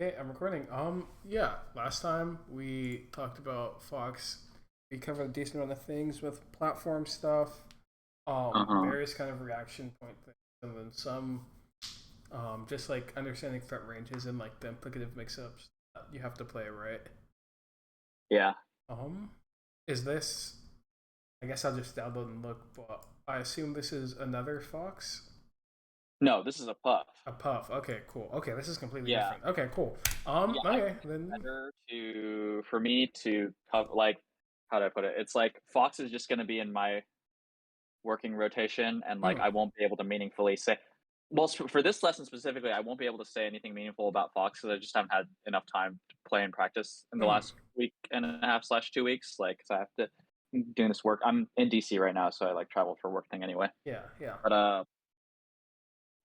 Hey, I'm recording. Yeah, last time we talked about Fox. We covered a decent amount of things with platform stuff, Uh-huh. various kind of reaction point things, and then some, just like understanding threat ranges and like the implicative mix-ups that you have to play, right? Yeah. Um, is this? I guess I'll just download and look, but I assume this is another Fox. No, this is a puff. A puff. Okay, cool. Okay, this is completely Yeah. different. Okay, cool. Yeah, I Okay, think it's then. better for me to cover, like, how do I put it? It's like Fox is just gonna be in my working rotation, and like Mm, I won't be able to meaningfully say well, for this lesson specifically, I won't be able to say anything meaningful about Fox because I just haven't had enough time to play and practice in the mm, last week and a half slash 2 weeks. Like, 'cause I have to doing this work. I'm in DC right now, so I like travel for work thing anyway. yeah, yeah. But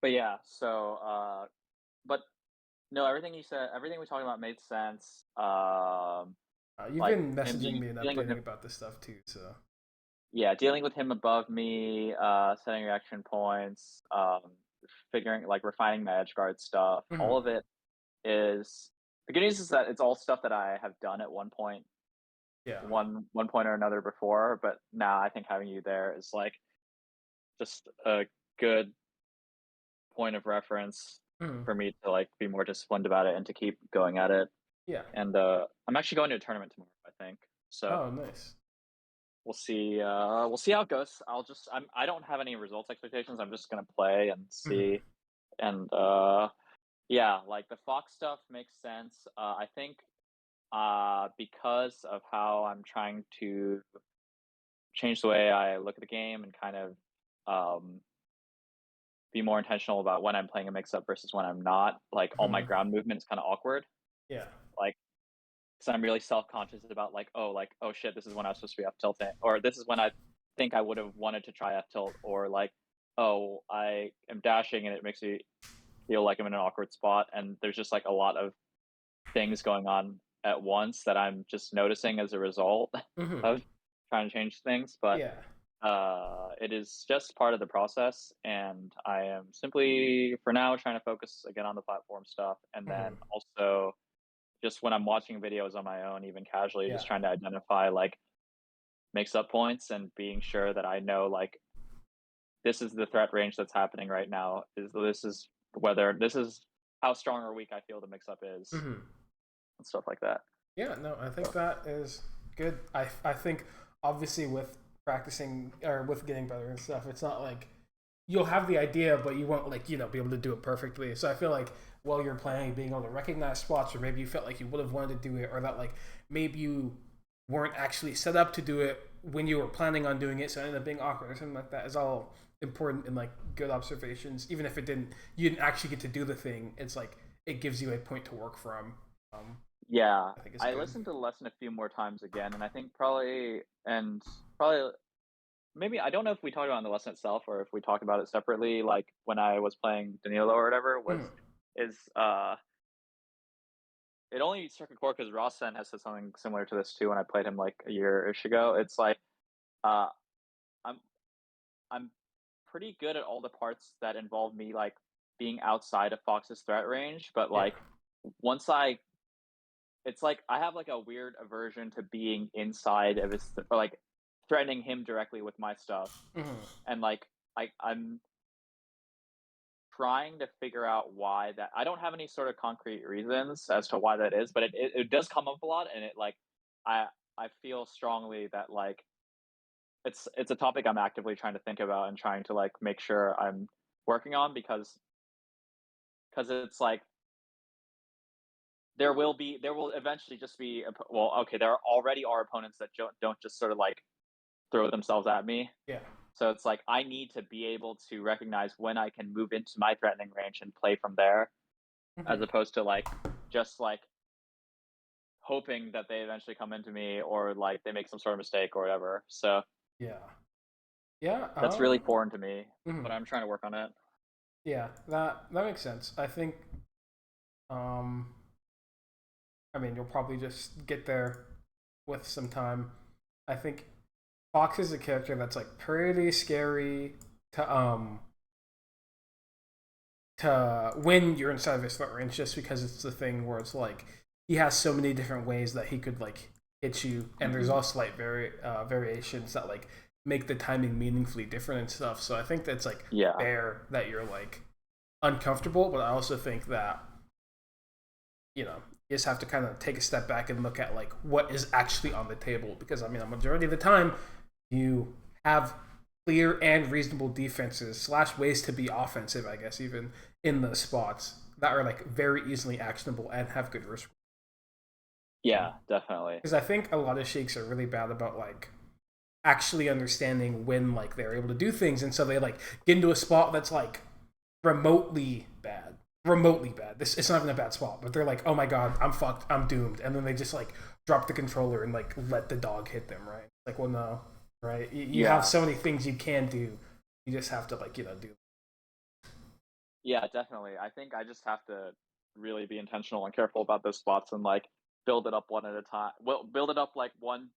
but yeah, but no, everything you said, everything we talked about made sense. You've Like been him messaging being me and dealing with updating him, about this stuff too, so. yeah, dealing with him above me, setting reaction points, figuring like refining my edge guard stuff. All Mhm. of it is the good news is that it's all stuff that I have done at Yeah. one point or another before. But now I think having you there is like just a good point of reference Mhm. for me to like be more disciplined about it and to keep going at it. Yeah. And I'm actually going to a tournament tomorrow, I think. So Oh, nice. we'll see how it goes. I don't have any results expectations. I'm just gonna play and Mhm. see. And yeah, like the Fox stuff makes sense. I think because of how I'm trying to change the way I look at the game and kind of um be more intentional about when I'm playing a mix up versus when I'm not. Like all my Mhm. ground movement is kind of awkward. Yeah. Like, because I'm really self-conscious about like, oh shit, this is when I was supposed to be up tilting, or this is when I think I would have wanted to try up tilt, or like, oh, I am dashing and it makes me feel like I'm in an awkward spot, and there's just like a lot of things going on at once that I'm just noticing as a result Mhm. of trying to change things. But Yeah. it is just part of the process, and I am simply for now trying to focus again on the platform stuff, and then Mhm. also just when I'm watching videos on my own, even casually, Yeah. just trying to identify like mix up points and being sure that I know like this is the threat range that's happening right now. Is this is whether this is how strong or weak I feel the mix up is Mhm. and stuff like that. Yeah, no, I think So that is good. I think obviously with practicing or with getting better and stuff, it's not like you'll have the idea, but you won't like be able to do it perfectly. So I feel like while you're playing, being able to recognize spots, or maybe you felt like you would have wanted to do it, or that like maybe you weren't actually set up to do it when you were planning on doing it, so it ended up being awkward or something like that, is all important and like good observations. Even if you didn't actually get to do the thing, it's like it gives you a point to work from. Um, yeah, I think it's I good. listened to the lesson a few more times again, and I think probably maybe I don't know if we talked about it in the lesson itself or if we talked about it separately. Like when I was playing Danilo or whatever Mm, was is it only struck a chord because Rossen has said something similar to this too when I played him like a year-ish ago. It's like uh, I'm I'm pretty good at all the parts that involve me like being outside of Fox's threat range, but yeah. like once I it's like I have like a weird aversion to being inside of his or like threatening him directly with my stuff. Mm, And like I'm trying to figure out why that I don't have any sort of concrete reasons as to why that is, but it does come up a lot, and it like I I feel strongly that like it's a topic I'm actively trying to think about and trying to like make sure I'm working on because it's like there will eventually just be well, okay, there already are opponents that don't just sort of like throw themselves at me. yeah. So it's like I need to be able to recognize when I can move into my threatening range and play from there, as Mm-hmm. opposed to like just like hoping that they eventually come into me or like they make some sort of mistake or whatever. So Yeah. Yeah. that's really foreign to me, but Mhm. I'm trying to work on it. Yeah. That makes sense. I think. Um. I mean, you'll probably just get there with some time. I think Fox is a character that's like pretty scary to to when you're inside of his threat range, just because it's the thing where it's like he has so many different ways that he could like hit you, and there's Hmm. all slight variations that like make the timing meaningfully different and stuff. So I think that's like Yeah. fair that you're like uncomfortable, but I also think that you just have to kind of take a step back and look at like what is actually on the table, because I mean a majority of the time you have clear and reasonable defenses slash ways to be offensive, I guess, even in the spots that are like very easily actionable and have good risk. Yeah, definitely. Because I think a lot of sheiks are really bad about like actually understanding when like they're able to do things, and so they like get into a spot that's like remotely bad. Remotely bad. This it's not even a bad spot, but they're like, oh my god, I'm fucked, I'm doomed, and then they just like drop the controller and like let the dog hit them, right? Like, well, no, right? You have Yeah. so many things you can do. You just have to like do. Yeah, definitely. I think I just have to really be intentional and careful about those spots and like build it up one at a time. Well, build it up like one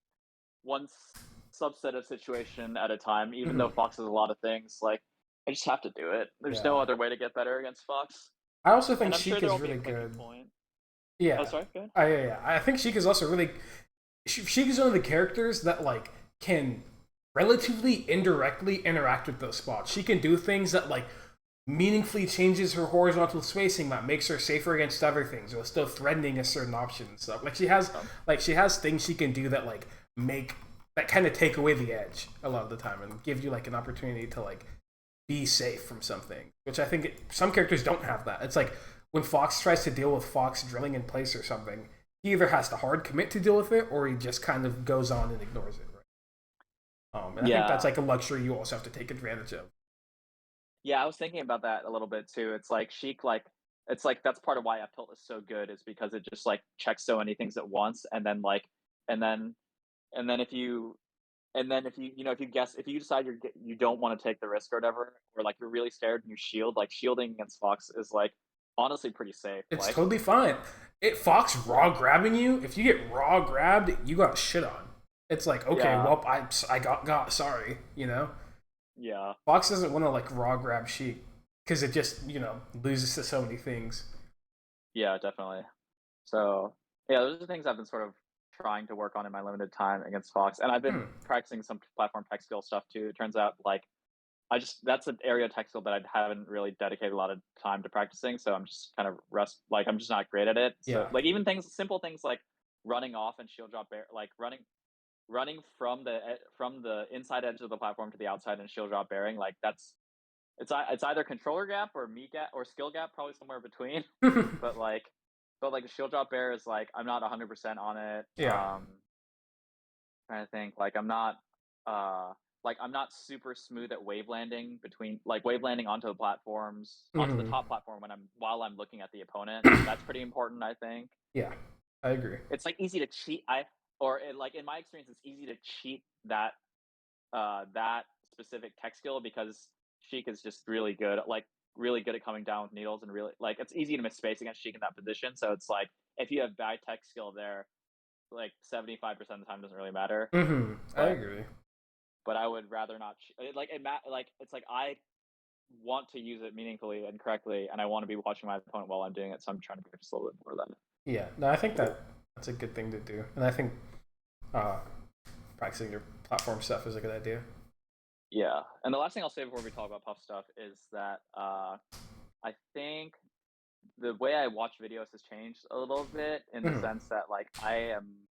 subset of situation at a time. Even though Mhm. Fox has a lot of things, like I just have to do it. There's no Yeah. other way to get better against Fox, I also think and I'm sure Sheik there is will be a really clicking good. point. Oh, Yeah. sorry, good. Yeah. I think Sheik is also really. Sheik is one of the characters that like can relatively indirectly interact with those spots. She can do things that like meaningfully changes her horizontal spacing that makes her safer against other things while still threatening a certain option and stuff. Um, Like she has things she can do that like make that kind of take away the edge a lot of the time and give you like an opportunity to like be safe from something. Which I think some characters don't have that. It's like when Fox tries to deal with Fox drilling in place or something, he either has to hard commit to deal with it or he just kind of goes on and ignores it. Right? And I think that's yeah, like a luxury you also have to take advantage of. yeah. I was thinking about that a little bit too. It's like Sheik, like it's like that's part of why Up Tilt is so good, is because it just like checks so many things at once, and then like and then and then if you if if you guess, if you decide you don't want to take the risk or whatever, or like you're really scared and you shield, like shielding against Fox is like honestly pretty safe. It's Like, totally fine. Fox yeah, raw grabbing you. If you get raw grabbed, you got shit on. It's like, okay, yeah, well, I got sorry. yeah, Fox doesn't want to like raw grab Sheik because it just loses to so many things. yeah, definitely. So yeah, those are the things I've been sort of trying to work on in my limited time against Fox, and I've been Hmm. practicing some platform tech skill stuff too. It turns out like that's an area of tech skill that I haven't really dedicated a lot of time to practicing. So I'm just kind of like I'm just not great at it. So Yeah. like even simple things like running off and shield drop bear, like running from the inside edge of the platform to the outside and shield drop bearing, like it's either controller gap or meat gap or skill gap, probably somewhere between. but like the shield drop bear is like I'm not 100% on it. Yeah. Trying to think, uh I'm not super smooth at wave landing between like wave landing onto the platforms, onto the Hmm. top platform while I'm looking at the opponent. That's pretty important, I think. Yeah. I agree. It's like easy to cheat. Like in my experience, it's easy to cheat that specific tech skill because Sheik is just really good at coming down with needles, and really like it's easy to miss space against Sheik in that position. So it's like if you have bad tech skill there, like 75% of the time doesn't really matter. I But agree. I would rather not like it's like I want to use it meaningfully and correctly, and I want to be watching my opponent while I'm doing it. So I'm trying to practice a little bit more of that. Yeah. No, I think that's a good thing to do, and I think uh, practicing your platform stuff is a good idea. Yeah, and the last thing I'll say before we talk about puff stuff is that I think the way I watch videos has changed a little bit in the Hmm. sense that like I am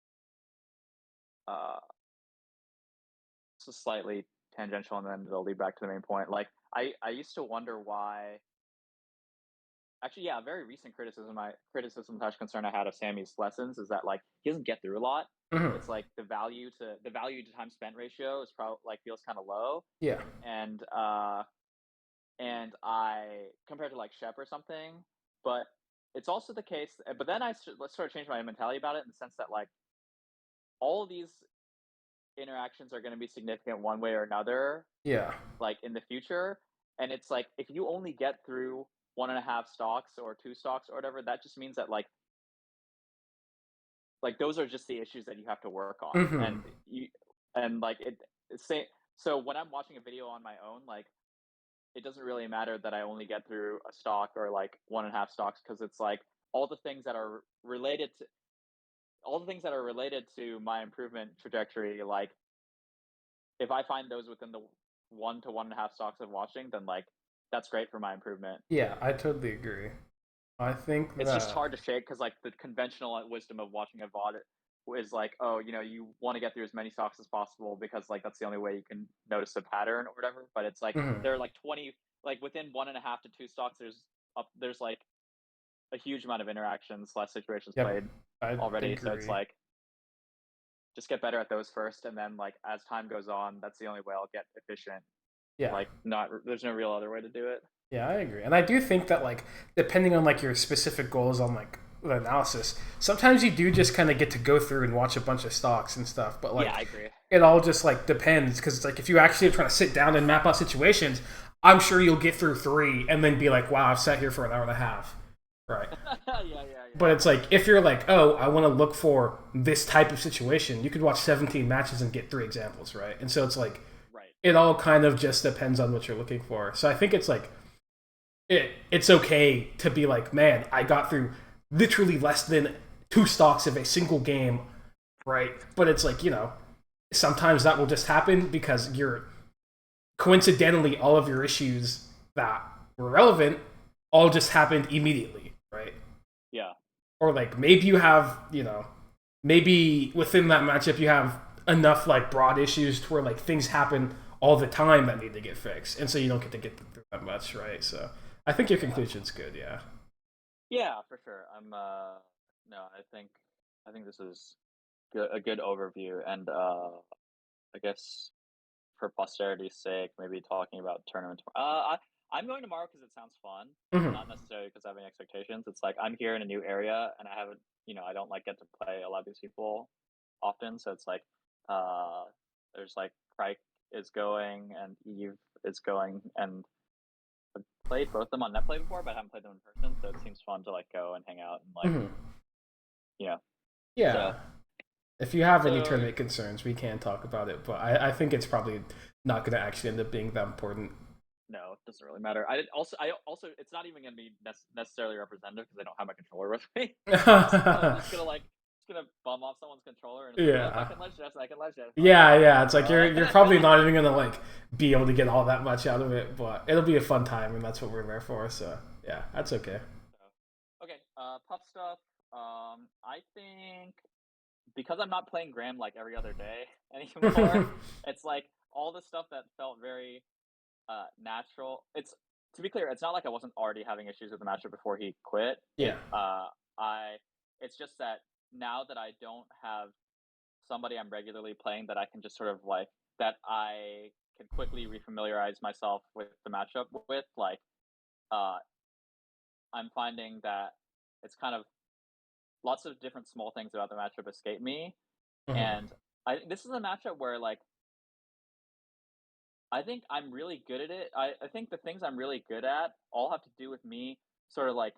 uh slightly tangential, and then it'll lead back to the main point. Like I used to wonder why. Actually, yeah, a very recent criticism slash concern I had of Sammy's lessons is that like he doesn't get through a lot. Hmm. It's like the value to time spent ratio is probably like feels kind of low, Yeah. and I compared to like Shep or something, but it's also the case. But then let's sort of change my mentality about it in the sense that like all of these interactions are going to be significant one way or another, Yeah. like in the future. And it's like if you only get through one and a half stocks or two stocks or whatever, that just means that like those are just the issues that you have to work on, Hmm. and like it say so when I'm watching a video on my own, like it doesn't really matter that I only get through a stock or like 1.5 stocks because it's like all the things that are related to all the things that are related to my improvement trajectory. Like if I find those within the 1 to 1.5 stocks of watching, then like that's great for my improvement. Yeah, I totally agree. I think It's just that hard to shake because like the conventional wisdom of watching a VOD is like, oh, you want to get through as many stocks as possible because like that's the only way you can notice a pattern or whatever. But it's like mhm. there are like 20, like within 1.5 to 2 stocks, there's like a huge amount of interactions slash situations Yep, played I already. So it's agree. like just get better at those first, and then like as time goes on, that's the only way I'll get efficient. Yeah. Like not there's no real other way to do it. Yeah, I agree. And I do think that like depending on like your specific goals on like the analysis, sometimes you do just kind of get to go through and watch a bunch of stocks and stuff, but Yeah, like I agree. it all just like depends because like if you actually are trying to sit down and map out situations, I'm sure you'll get through 3 and then be like, "Wow, I've sat here for an hour and a half." Right. Yeah, yeah, But yeah. it's like if you're like, "Oh, I want to look for this type of situation," you could watch 17 matches and get 3 examples, right? And so it's like Right. it all kind of just depends on what you're looking for. So I think it's like it's okay to be like, man, I got through literally less than 2 stocks of a single game, right? But it's like, sometimes that will just happen because you're coincidentally all of your issues that were relevant all just happened immediately, right? Yeah. Or like maybe you have, maybe within that matchup you have enough like broad issues to where like things happen all the time that need to get fixed, and so you don't get to get through that much, right? So I think your Yeah. conclusion's good, yeah. Yeah, for sure. I'm no, I think this is a good overview and I guess for posterity's sake, maybe talking about tournament. I'm going tomorrow because it sounds fun, Hmm. not necessarily because I have any expectations. It's like I'm here in a new area and I haven't, I don't like get to play a lot of these people often. So it's like, uh, there's like Crike is going and Eve is going, and I've played both of them on NetPlay before, but I haven't played them in person. So it seems fun to like go and hang out and like, Hmm. you know, Yeah. so If you have any so tournament concerns, we can talk about it, but I think it's probably not going to actually end up being that important. no, it doesn't really matter. I also, it's not even gonna be necessarily representative because I don't have my controller with me. So I'm just gonna like, just gonna bum off someone's controller and it's like, oh, I Yeah. can ledge I can ledge Yeah, okay. yeah. It's like you're probably not even gonna like be able to get all that much out of it, but it'll be a fun time, and that's what we're there for. So yeah, that's okay. So, okay, puff stuff. I think because I'm not playing Graham like every other day anymore, it's like all the stuff that felt very natural. It's to be clear, it's not like I wasn't already having issues with the matchup before he quit. Yeah. I it's just that now that I don't have somebody I'm regularly playing that I can just sort of like that I can quickly refamiliarize myself with the matchup with, like uh I'm finding that it's kind of lots of different small things about the matchup escape me. Mhm. And this is a matchup where like I think I'm really good at it. I think the things I'm really good at all have to do with me sort of like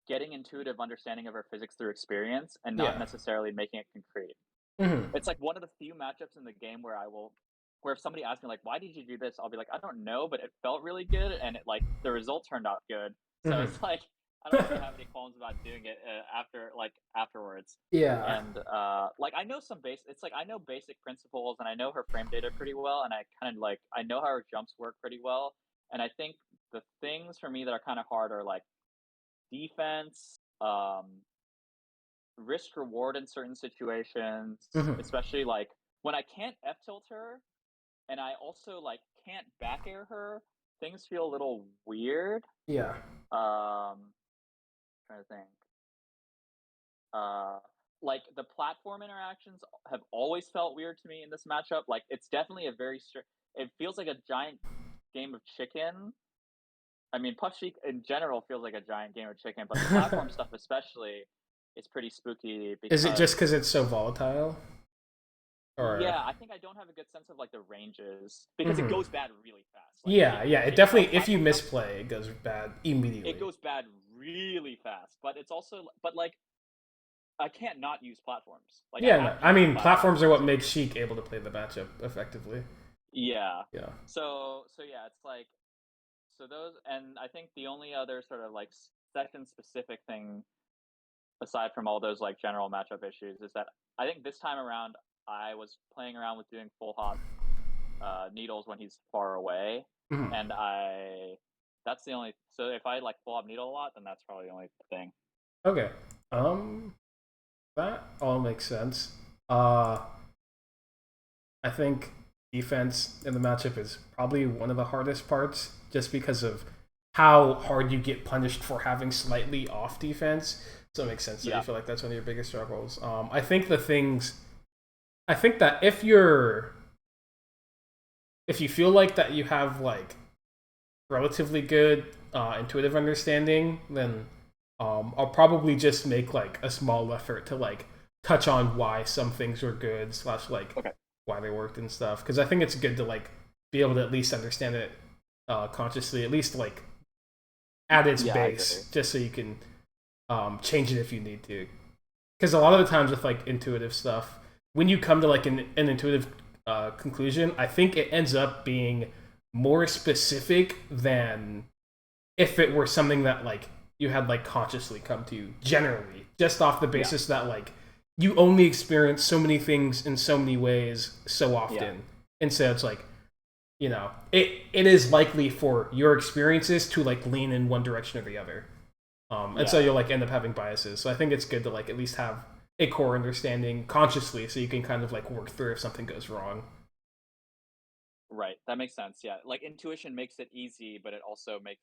getting intuitive understanding of our physics through experience and not Yeah. necessarily making it concrete. Hmm. It's like one of the few matchups in the game where where if somebody asks me like, why did you do this? I'll be like, I don't know, but it felt really good and it like the result turned out good. So Hmm. it's like I don't really have any qualms about doing it afterwards. Yeah. And like I know it's like I know basic principles and I know her frame data pretty well, and I kind of like I know how her jumps work pretty well. And I think the things for me that are kind of hard are like defense, risk reward in certain situations, Hmm. especially like when I can't F tilt her and I also like can't back air her, things feel a little weird. Yeah. Trying to think. Uh like the platform interactions have always felt weird to me in this matchup. Like it's definitely a it feels like a giant game of chicken. I mean, Puff Sheik in general feels like a giant game of chicken, but the platform stuff especially is pretty spooky Is it just because because it's so volatile, or? yeah, I think I don't have a good sense of like the ranges because it Hmm. goes bad really fast. Like Yeah, yeah. It if you have definitely, if you platform stuff, misplay, it goes bad it immediately. goes bad really fast. But it's also like I can't not use platforms. Like I Yeah, no. have to I use mean, platforms platforms in are this what game. make Sheik able to play the matchup effectively. Yeah. Yeah. So yeah, it's like So those, and I think the only other sort of like session specific thing aside from all those like general matchup issues is that I think this time around I was playing around with doing full hop needles when he's far away, Mhm. and that's the only. So if I like full hop needle a lot, then that's probably the only thing. Okay. That all makes sense. Uh, I think defense in the matchup is probably one of the hardest parts, just because of how hard you get punished for having slightly off defense. So it makes sense that you Yeah, feel like that's one of your biggest struggles. I think the things. I think that if you feel like that you have like relatively good intuitive understanding, then I'll probably just make like a small effort to like touch on why some things were good slash like okay. why they worked and stuff, because I think it's good to like be able to at least understand it consciously, at least like at its Yeah, I agree. base, just so you can change it if you need to. Because a lot of the times with like intuitive stuff, when you come to like an intuitive conclusion, I think it ends up being more specific than if it were something that like you had like consciously come to generally, just off the Yeah, basis that like you only experience so many things in so many ways so yeah, often. And so it's like, it is likely for your experiences to like lean in one direction or the other. And so yeah. you'll like end up having biases. So I think it's good to like at least have a core understanding consciously, so you can kind of like work through if something goes wrong. Right. That makes sense. Yeah. Like intuition makes it easy, but it also makes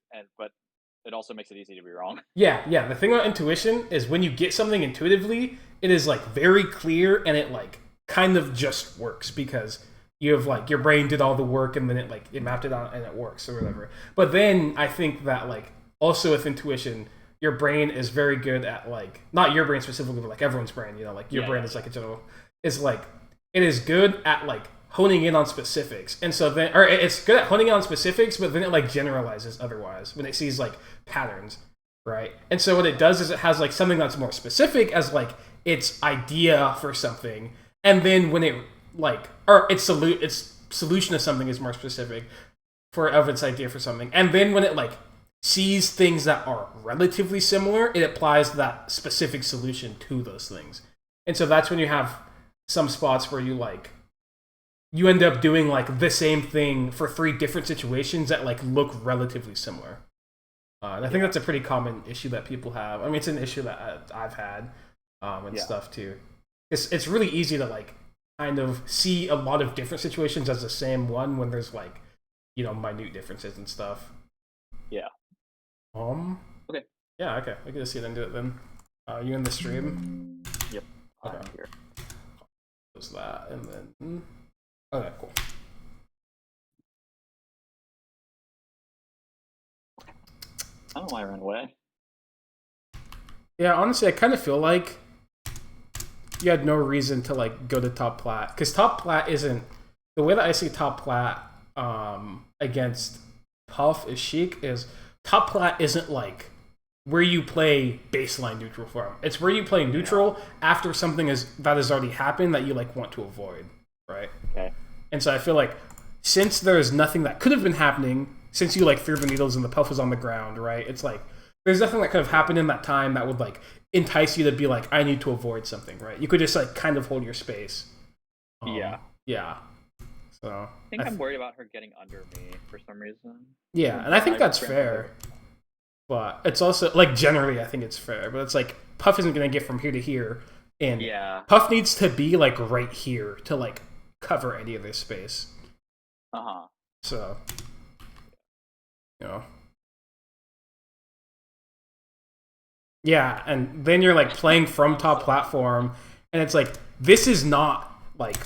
it easy to be wrong. Yeah, yeah. The thing about intuition is when you get something intuitively, it is like very clear and it like kind of just works because you have like your brain did all the work and then it mapped it out and it works or whatever. But then I think that like also with intuition, your brain is very good at like not your brain specifically, but like everyone's brain, like your Yeah, brain yeah, is yeah. like a general is like it is good at like honing in on specifics. And so then or it's good at honing in on specifics, but then it like generalizes otherwise when it sees like patterns, right? And so what it does is it has like something that's more specific as like its idea for something, and then when it like or its solution to something is more specific for of its idea for something, and then when it like sees things that are relatively similar, it applies that specific solution to those things. And so that's when you have some spots where you end up doing like the same thing for three different situations that like look relatively similar. And I think Yeah. that's a pretty common issue that people have. I mean, it's an issue that I've had and Yeah. stuff too. It's really easy to like kind of see a lot of different situations as the same one when there's like minute differences and stuff. Yeah. Um, Okay. yeah, okay, we can just get into it then. You in the stream? Yep. Okay, I'm here. close that and then. Okay, cool. I don't know why I ran away. Yeah, honestly, I kind of feel like you had no reason to like go to top plat because top plat isn't the way that I see top plat against Puff is Sheik is top plat isn't like where you play baseline neutral from. It's where you play Yeah. neutral after something that has already happened that you like want to avoid, right? Okay. And so I feel like since there's nothing that could have been happening, since you like threw the needles and the puff was on the ground, right? It's like there's nothing that could have happened in that time that would like entice you to be like, I need to avoid something, right? You could just like kind of hold your space. Yeah. Yeah. So I think I'm worried about her getting under me for some reason. yeah, and I think that's fair. But it's also like generally I think it's fair. But it's like Puff isn't gonna get from here to here. And Yeah. Puff needs to be like right here to like cover any of this space. Uh-huh. So you know. Yeah, and then you're like playing from top platform, and it's like this is not like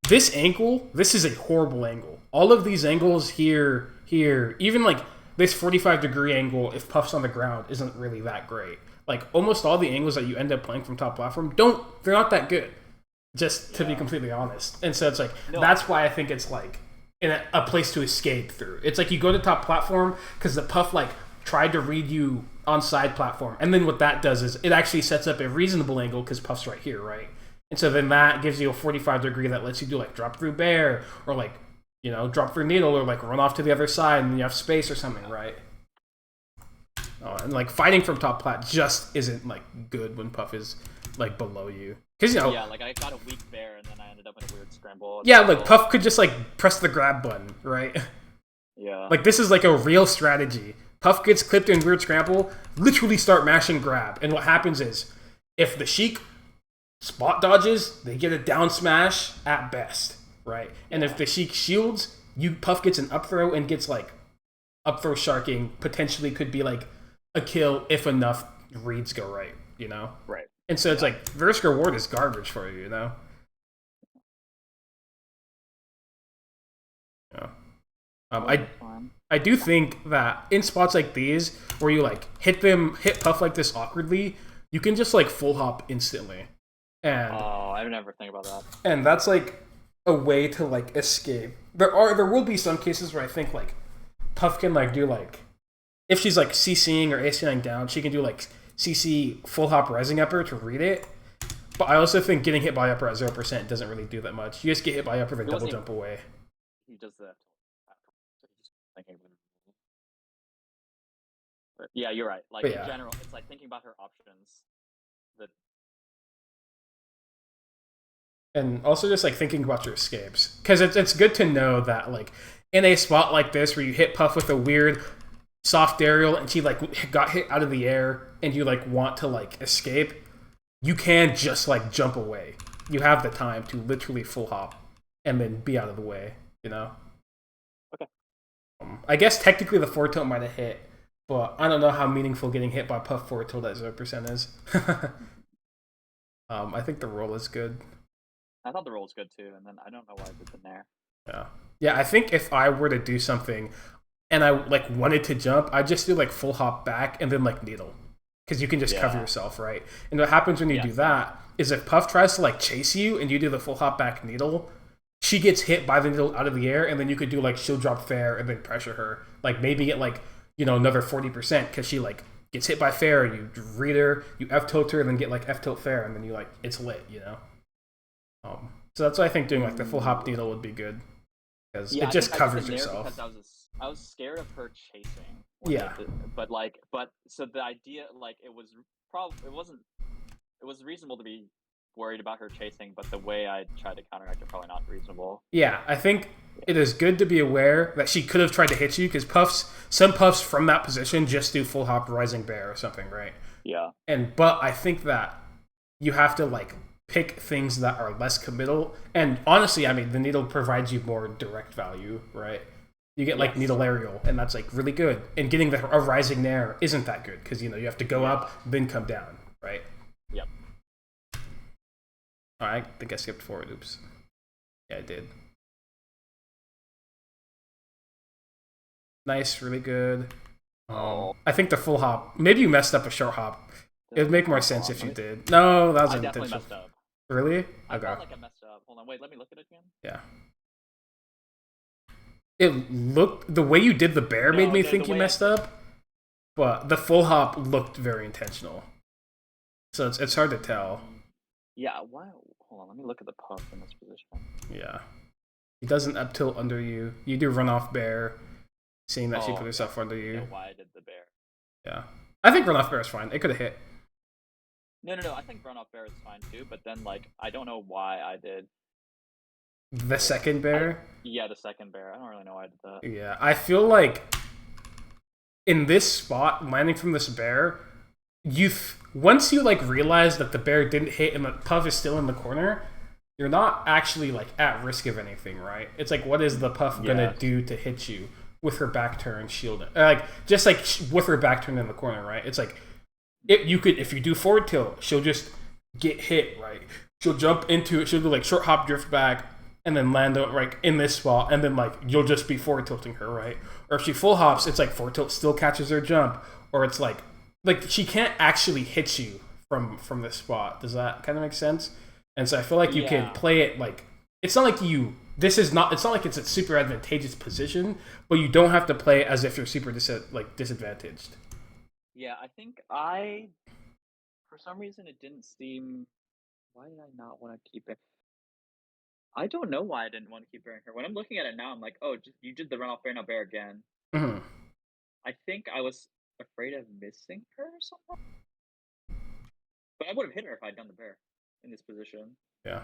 this angle. This is a horrible angle. All of these angles here, even like this 45-degree angle, if Puff's on the ground, isn't really that great. Like almost all the angles that you end up playing from top platform they're not that good. Just to be completely honest. And so it's like that's why I think it's like in a place to escape through. It's like you go to top platform because the Puff like tried to read you on side platform, and then what that does is it actually sets up a reasonable angle because Puff's right here, right? And so then that gives you a 45 degree that lets you do like drop through bear or like drop their needle or like run off to the other side and you have space or something, right? Oh, and like fighting from top plat just isn't like good when Puff is like below you, because Yeah, like I got a weak bear and then I ended up in a weird scramble. yeah, like Puff could just like press the grab button, right? Yeah. Like this is like a real strategy. Puff gets clipped in weird scramble, literally start mashing grab, and what happens is if the Sheik spot dodges, they get a down smash at best, right? And if the Sheik shields, Puff gets an up throw and gets like up throw sharking, potentially could be like a kill if enough reads go right, Right. And so it's like risk reward is garbage for you, Yeah. I do think that in spots like these where you like hit Puff like this awkwardly, you can just like full hop instantly. And I never think about that. And that's like a way to like escape. There will be some cases where I think like Puff can like do like if she's like CCing or ACing down, she can do like CC full hop rising upper to read it. But I also think getting hit by upper at 0% doesn't really do that much. You just get hit by upper, then double jump away. He does that. But yeah, you're right. Like in general, it's like thinking about her options. And also just like thinking about your escapes, because it's good to know that like in a spot like this where you hit Puff with a weird soft aerial and she like got hit out of the air and you like want to like escape, you can just like jump away. You have the time to literally full hop and then be out of the way. Okay. I guess technically the forward tilt might have hit, but I don't know how meaningful getting hit by Puff forward tilt at 0% is. I think the roll is good. I thought the roll was good too, and then I don't know why I did the nair. Yeah. I think if I were to do something and I like wanted to jump, I'd just do like full hop back and then like needle, because you can just cover yourself, right? And what happens when you do that is if Puff tries to like chase you and you do the full hop back needle, she gets hit by the needle out of the air, and then you could do like shield drop fair and then pressure her, like maybe get like another 40% because she like gets hit by fair, you read her, you F tilt her, and then get like F tilt fair, and then you like it's lit, So that's why I think doing like the full hop needle would be good, because it just covers yourself. Because I was scared of her chasing. But so the idea, like, it was reasonable to be worried about her chasing, but the way I tried to counteract it probably not reasonable. Yeah, I think it is good to be aware that she could have tried to hit you, because some Puffs from that position just do full hop rising bear or something, right? Yeah. But I think that you have to like pick things that are less committal, and honestly, I mean, the needle provides you more direct value, right? You get like needle aerial, and that's like really good. And getting a rising nair isn't that good, because you have to go up then come down, right? Yep. I think I skipped forward. Oops. Yeah, I did. Nice, really good. I think the full hop. Maybe you messed up a short hop. It would make more sense if you did. No, that was I definitely messed up. Really? I felt like I messed up. Hold on, wait, let me look at it again. Yeah. It looked, the way you did the bear made me think you messed up, but the full hop looked very intentional. So it's hard to tell. Yeah, why? Hold on, let me look at the Puff in this position. Yeah. He doesn't up tilt under you. You do run off bear, seeing that she put herself under you. Yeah, why I did the bear. Yeah. I think run off bear is fine. It could have hit. No, I think run off bear is fine too, but then like I don't know why I did the second bear. The second bear. I don't really know why I did that. Yeah, I feel like in this spot, landing from this bear, once you like realize that the bear didn't hit and the Puff is still in the corner, you're not actually like at risk of anything, right? It's like, what is the Puff gonna do to hit you with her back turn shield? Like just like with her back turn in the corner, right? It's like if you do forward tilt, she'll just get hit, right? She'll jump into it, she'll do like short hop drift back and then land right in this spot, and then like you'll just be forward tilting her, right? Or if she full hops, it's like forward tilt still catches her jump, or it's like she can't actually hit you from this spot. Does that kind of make sense? And so I feel like you can play it like it's not like it's not like it's a super advantageous position, but you don't have to play it as if you're super disadvantaged. Yeah, I think for some reason it didn't seem. Why did I not want to keep it? I don't know why I didn't want to keep bearing her. When I'm looking at it now, I'm like, oh, just, you did the run off bear, now bear again. Hmm. I think I was afraid of missing her or something. But I would have hit her if I'd done the bear in this position. Yeah.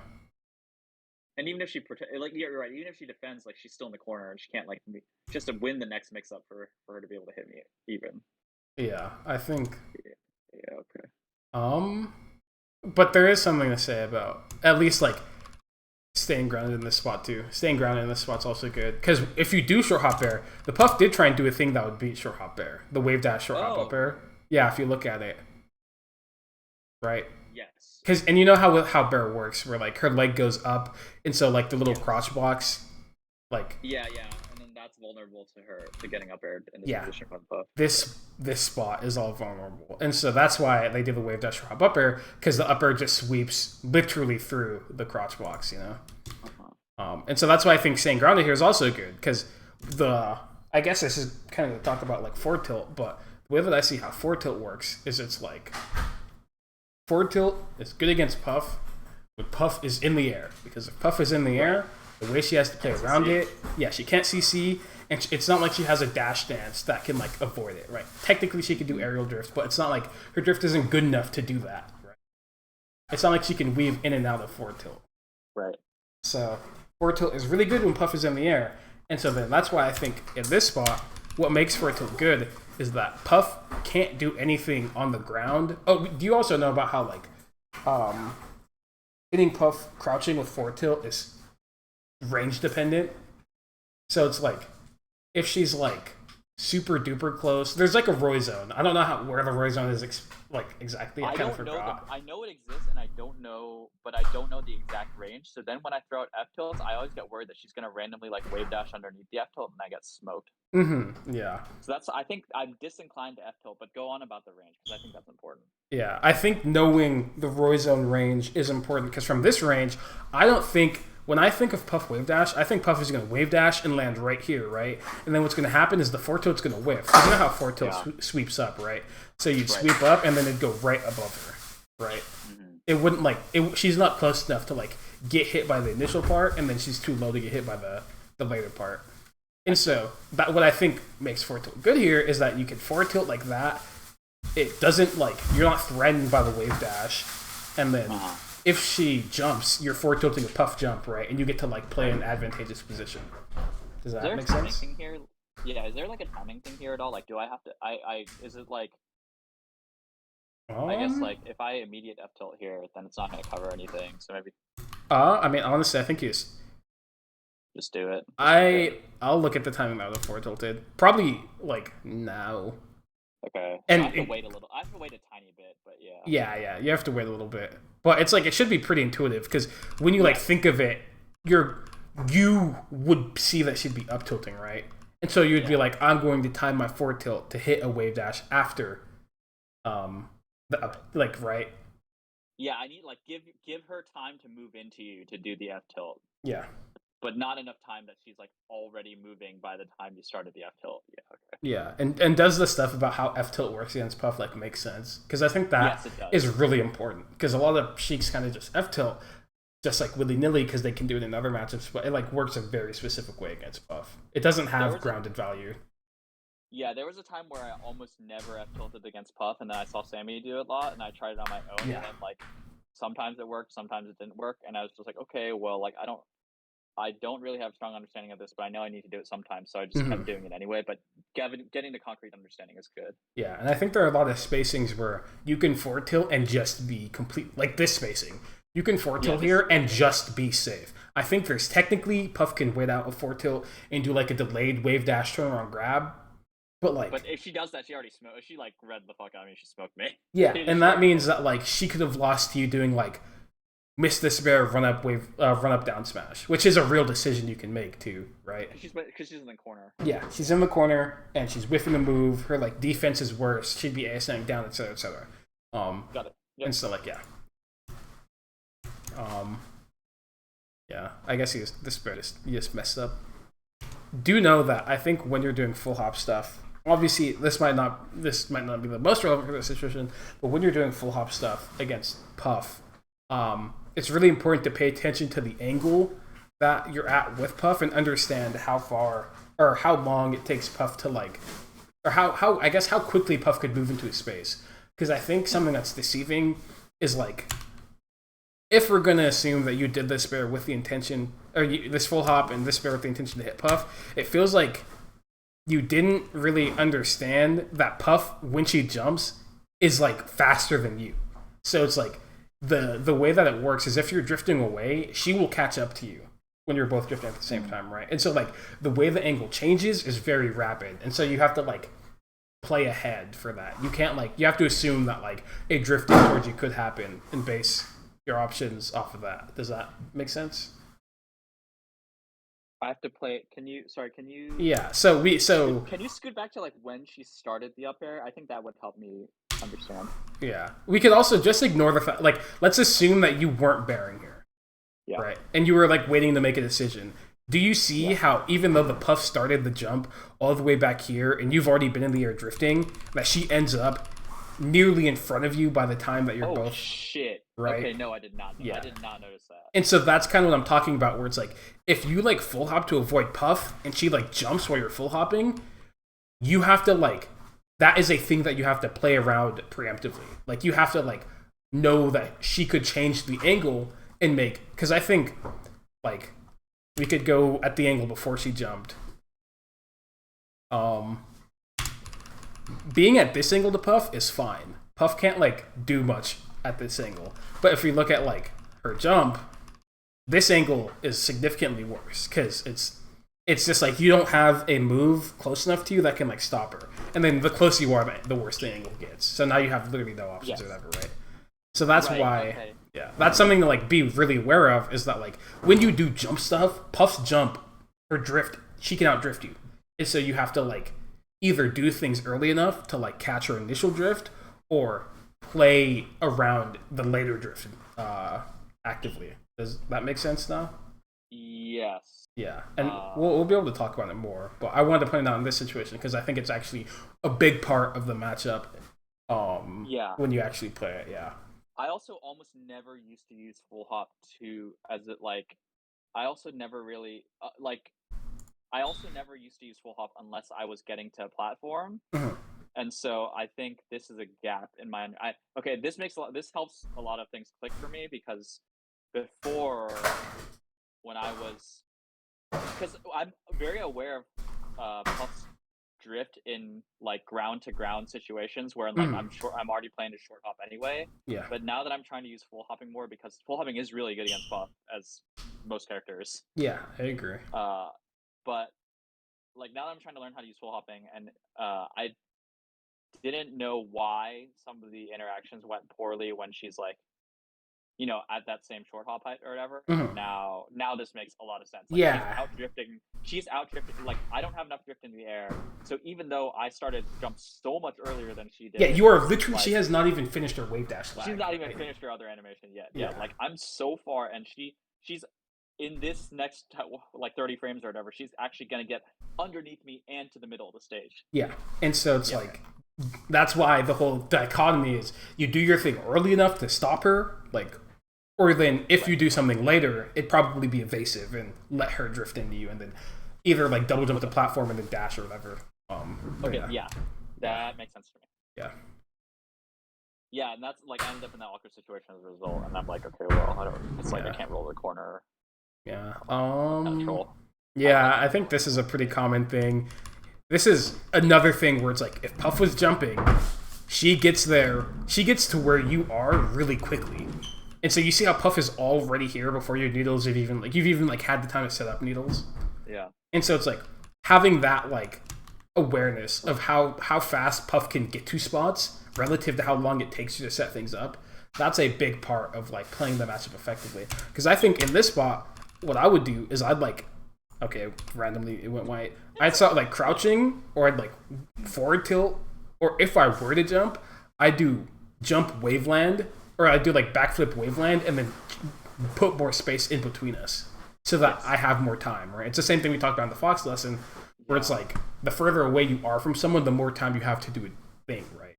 And even if she like you're right, even if she defends, like she's still in the corner and she can't like me just to win the next mix up for her to be able to hit me even. Yeah, I think. Yeah, okay. But there is something to say about at least like staying grounded in this spot too. Staying grounded in this spot's also good because if you do short hop bear, the puff did try and do a thing that would beat short hop bear, the wave dash short hop up bear. Yeah, if you look at it, right? Yes. Because and you know how bear works, where like her leg goes up, and so like the little crotch blocks, like yeah, and then that's vulnerable to her to getting up aired in this position from the puff. This spot is all vulnerable, and so that's why they do the wave dash hop up air because the up air just sweeps literally through the crotch blocks, you know. And so that's why I think staying grounded here is also good because I guess this is kind of to talk about like forward tilt, but the way that I see how forward tilt works is it's like forward tilt is good against puff when puff is in the air because if puff is in the air, the way she has to play around it, she can't CC, and it's not like she has a dash dance that can like avoid it, right? Technically, she can do aerial drift, but it's not like her drift isn't good enough to do that, right? It's not like she can weave in and out of forward tilt, right? So forward tilt is really good when puff is in the air, and so then that's why I think in this spot, what makes forward tilt good is that puff can't do anything on the ground. Oh, do you also know about how like hitting puff crouching with forward tilt is range dependent? So it's like if she's like super duper close, there's like a Roy zone. I don't know where the Roy zone is exactly. I kind of forgot. I know it exists, and I don't know the exact range. So then when I throw out F tilts, I always get worried that she's gonna randomly like wave dash underneath the F tilt, and I get smoked. Yeah. So I think I'm disinclined to F tilt, but go on about the range because I think that's important. Yeah, I think knowing the Roy zone range is important because from this range, I don't think. When I think of puff wave dash, I think puff is going to wave dash and land right here, right? And then what's going to happen is the forward tilt's going to whiff. So you know how forward tilt sweeps up, right? So you'd sweep up and then it'd go right above her, right? It wouldn't like she's not close enough to like get hit by the initial part, and then she's too low to get hit by the later part. And so that what I think makes forward tilt good here is that you can forward tilt like that. It doesn't like you're not threatened by the wave dash, and then. If she jumps, you're forward tilting a puff jump, right? And you get to like play an advantageous position. Does that make sense? Thing here? Yeah, is there like a timing thing here at all? Like, do I have to? Is it like? I guess like if I immediate F tilt here, then it's not going to cover anything. So maybe. I mean, honestly, I think you just do it. I'll look at the timing that the forward tilted. Probably like now. Okay. And I have to wait a little. I have to wait a tiny bit, but yeah. Yeah, you have to wait a little bit. But it's like it should be pretty intuitive because when you like think of it, you would see that she'd be up tilting, right? And so you'd be like, I'm going to time my forward tilt to hit a wave dash after, the up, like right. Yeah, I need like give her time to move into you to do the F tilt. Yeah. But not enough time that she's like already moving by the time you started the F tilt. Yeah, okay. Yeah, and does the stuff about how F tilt works against puff like make sense? Because I think that is really important. Because a lot of Sheiks kind of just F tilt, just like willy nilly, because they can do it in other matchups, but it like works a very specific way against puff. It doesn't have grounded value. Yeah, there was a time where I almost never F tilted against puff, and then I saw Sammy do it a lot, and I tried it on my own, and then like sometimes it worked, sometimes it didn't work, and I was just like, okay, well, like I don't really have a strong understanding of this, but I know I need to do it sometimes, so I just kept doing it anyway. But getting the concrete understanding is good. Yeah, and I think there are a lot of spacings where you can forward tilt and just be complete, like this spacing. You can forward tilt here and just be safe. I think there's technically, puff can wait out a forward tilt and do like a delayed wave dash turnaround grab. But if she does that, she already smoked. If she like read the fuck out of me, she smoked me. Yeah, and that means that like she could have lost to you doing like miss this bear, run up down smash, which is a real decision you can make too, right? Because she's in the corner. Yeah, she's in the corner and she's whiffing a move. Her like defense is worse. She'd be ASMing down, etc., etc. Got it. Yep. And so like yeah, I guess this bear just messed up. Do know that I think when you're doing full hop stuff, obviously this might not be the most relevant for this situation, but when you're doing full hop stuff against puff, it's really important to pay attention to the angle that you're at with Puff and understand how far or how long it takes Puff to like, or how I guess how quickly Puff could move into a space. Because I think something that's deceiving is like, if we're gonna assume that you did this spare with the intention, or this full hop and this spare with the intention to hit Puff, it feels like you didn't really understand that Puff, when she jumps, is like faster than you. So it's like the way that it works is if you're drifting away, she will catch up to you when you're both drifting at the same time, right? And so like the way the angle changes is very rapid, and so you have to like play ahead for that. You can't like, you have to assume that like a drifting towards you could happen and base your options off of that. Does that make sense? I have to play. Can you? Yeah. Can you scoot back to like when she started the up air? I think that would help me understand. Yeah. We could also just ignore the fact, like, let's assume that you weren't bearing here. Yeah. Right. And you were like waiting to make a decision. Do you see how even though the Puff started the jump all the way back here and you've already been in the air drifting, that she ends up nearly in front of you by the time that you're both... shit. Right? Okay, no, I did not. Yeah. I did not notice that. And so that's kind of what I'm talking about, where it's like, if you like full hop to avoid Puff and she like jumps while you're full hopping, you have to like, that is a thing that you have to play around preemptively. Like, you have to like know that she could change the angle and make, because I think like we could go at the angle before she jumped. Being at this angle to Puff is fine. Puff can't like do much at this angle. But if we look at like her jump, this angle is significantly worse because it's just like you don't have a move close enough to you that can like stop her. And then the closer you are, the worse the angle gets. So now you have literally no options or whatever, right? So that's why, that's something to like be really aware of, is that like when you do jump stuff, Puff's jump or drift, she can outdrift you. And so you have to like either do things early enough to like catch her initial drift or play around the later drift actively. Does that make sense now? Yes. Yeah, and we'll be able to talk about it more, but I wanted to point it out in this situation because I think it's actually a big part of the matchup when you actually play it, I also almost never used to use full hop to, as it like, I also never really, I also never used to use full hop unless I was getting to a platform. Mm-hmm. And so I think this is a gap in my, this helps a lot of things click for me, because before, when I was, because I'm very aware of Puff's drift in like ground to ground situations where like I'm already playing a short hop anyway. Yeah. But now that I'm trying to use full hopping more, because full hopping is really good against Puff, as most characters. Yeah, I agree. But like now that I'm trying to learn how to use full hopping, and I didn't know why some of the interactions went poorly when she's like, you know, at that same short hop height or whatever. Mm-hmm. Now this makes a lot of sense. Like, she's out drifting. Like, I don't have enough drift in the air, so even though I started to jump so much earlier than she did. Yeah, you are literally. Like, she has not even finished her wave dash lag. She's not even finished her other animation yet. Yeah, like I'm so far, and she's in this next like 30 frames or whatever. She's actually gonna get underneath me and to the middle of the stage. Yeah, and so it's like, that's why the whole dichotomy is you do your thing early enough to stop her, like. Or then, if you do something later, it'd probably be evasive and let her drift into you, and then either like double jump at the platform and then dash or whatever. That makes sense to me. Yeah. Yeah, and that's like I ended up in that awkward situation as a result, and I'm like, okay, well, I don't. It's like I can't roll the corner. Yeah. Control. Yeah, I think this is a pretty common thing. This is another thing where it's like if Puff was jumping, she gets there. She gets to where you are really quickly. And so you see how Puff is already here before your needles have even like you've even like had the time to set up needles. Yeah. And so it's like having that like awareness of how fast Puff can get to spots relative to how long it takes you to set things up. That's a big part of like playing the matchup effectively. Because I think in this spot, what I would do is I'd like, okay, randomly it went white. I'd start like crouching, or I'd like forward tilt, or if I were to jump, I'd do jump waveland. Or I do like backflip waveland and then put more space in between us so that I have more time, right? It's the same thing we talked about in the Fox lesson, where it's like the further away you are from someone, the more time you have to do a thing, right?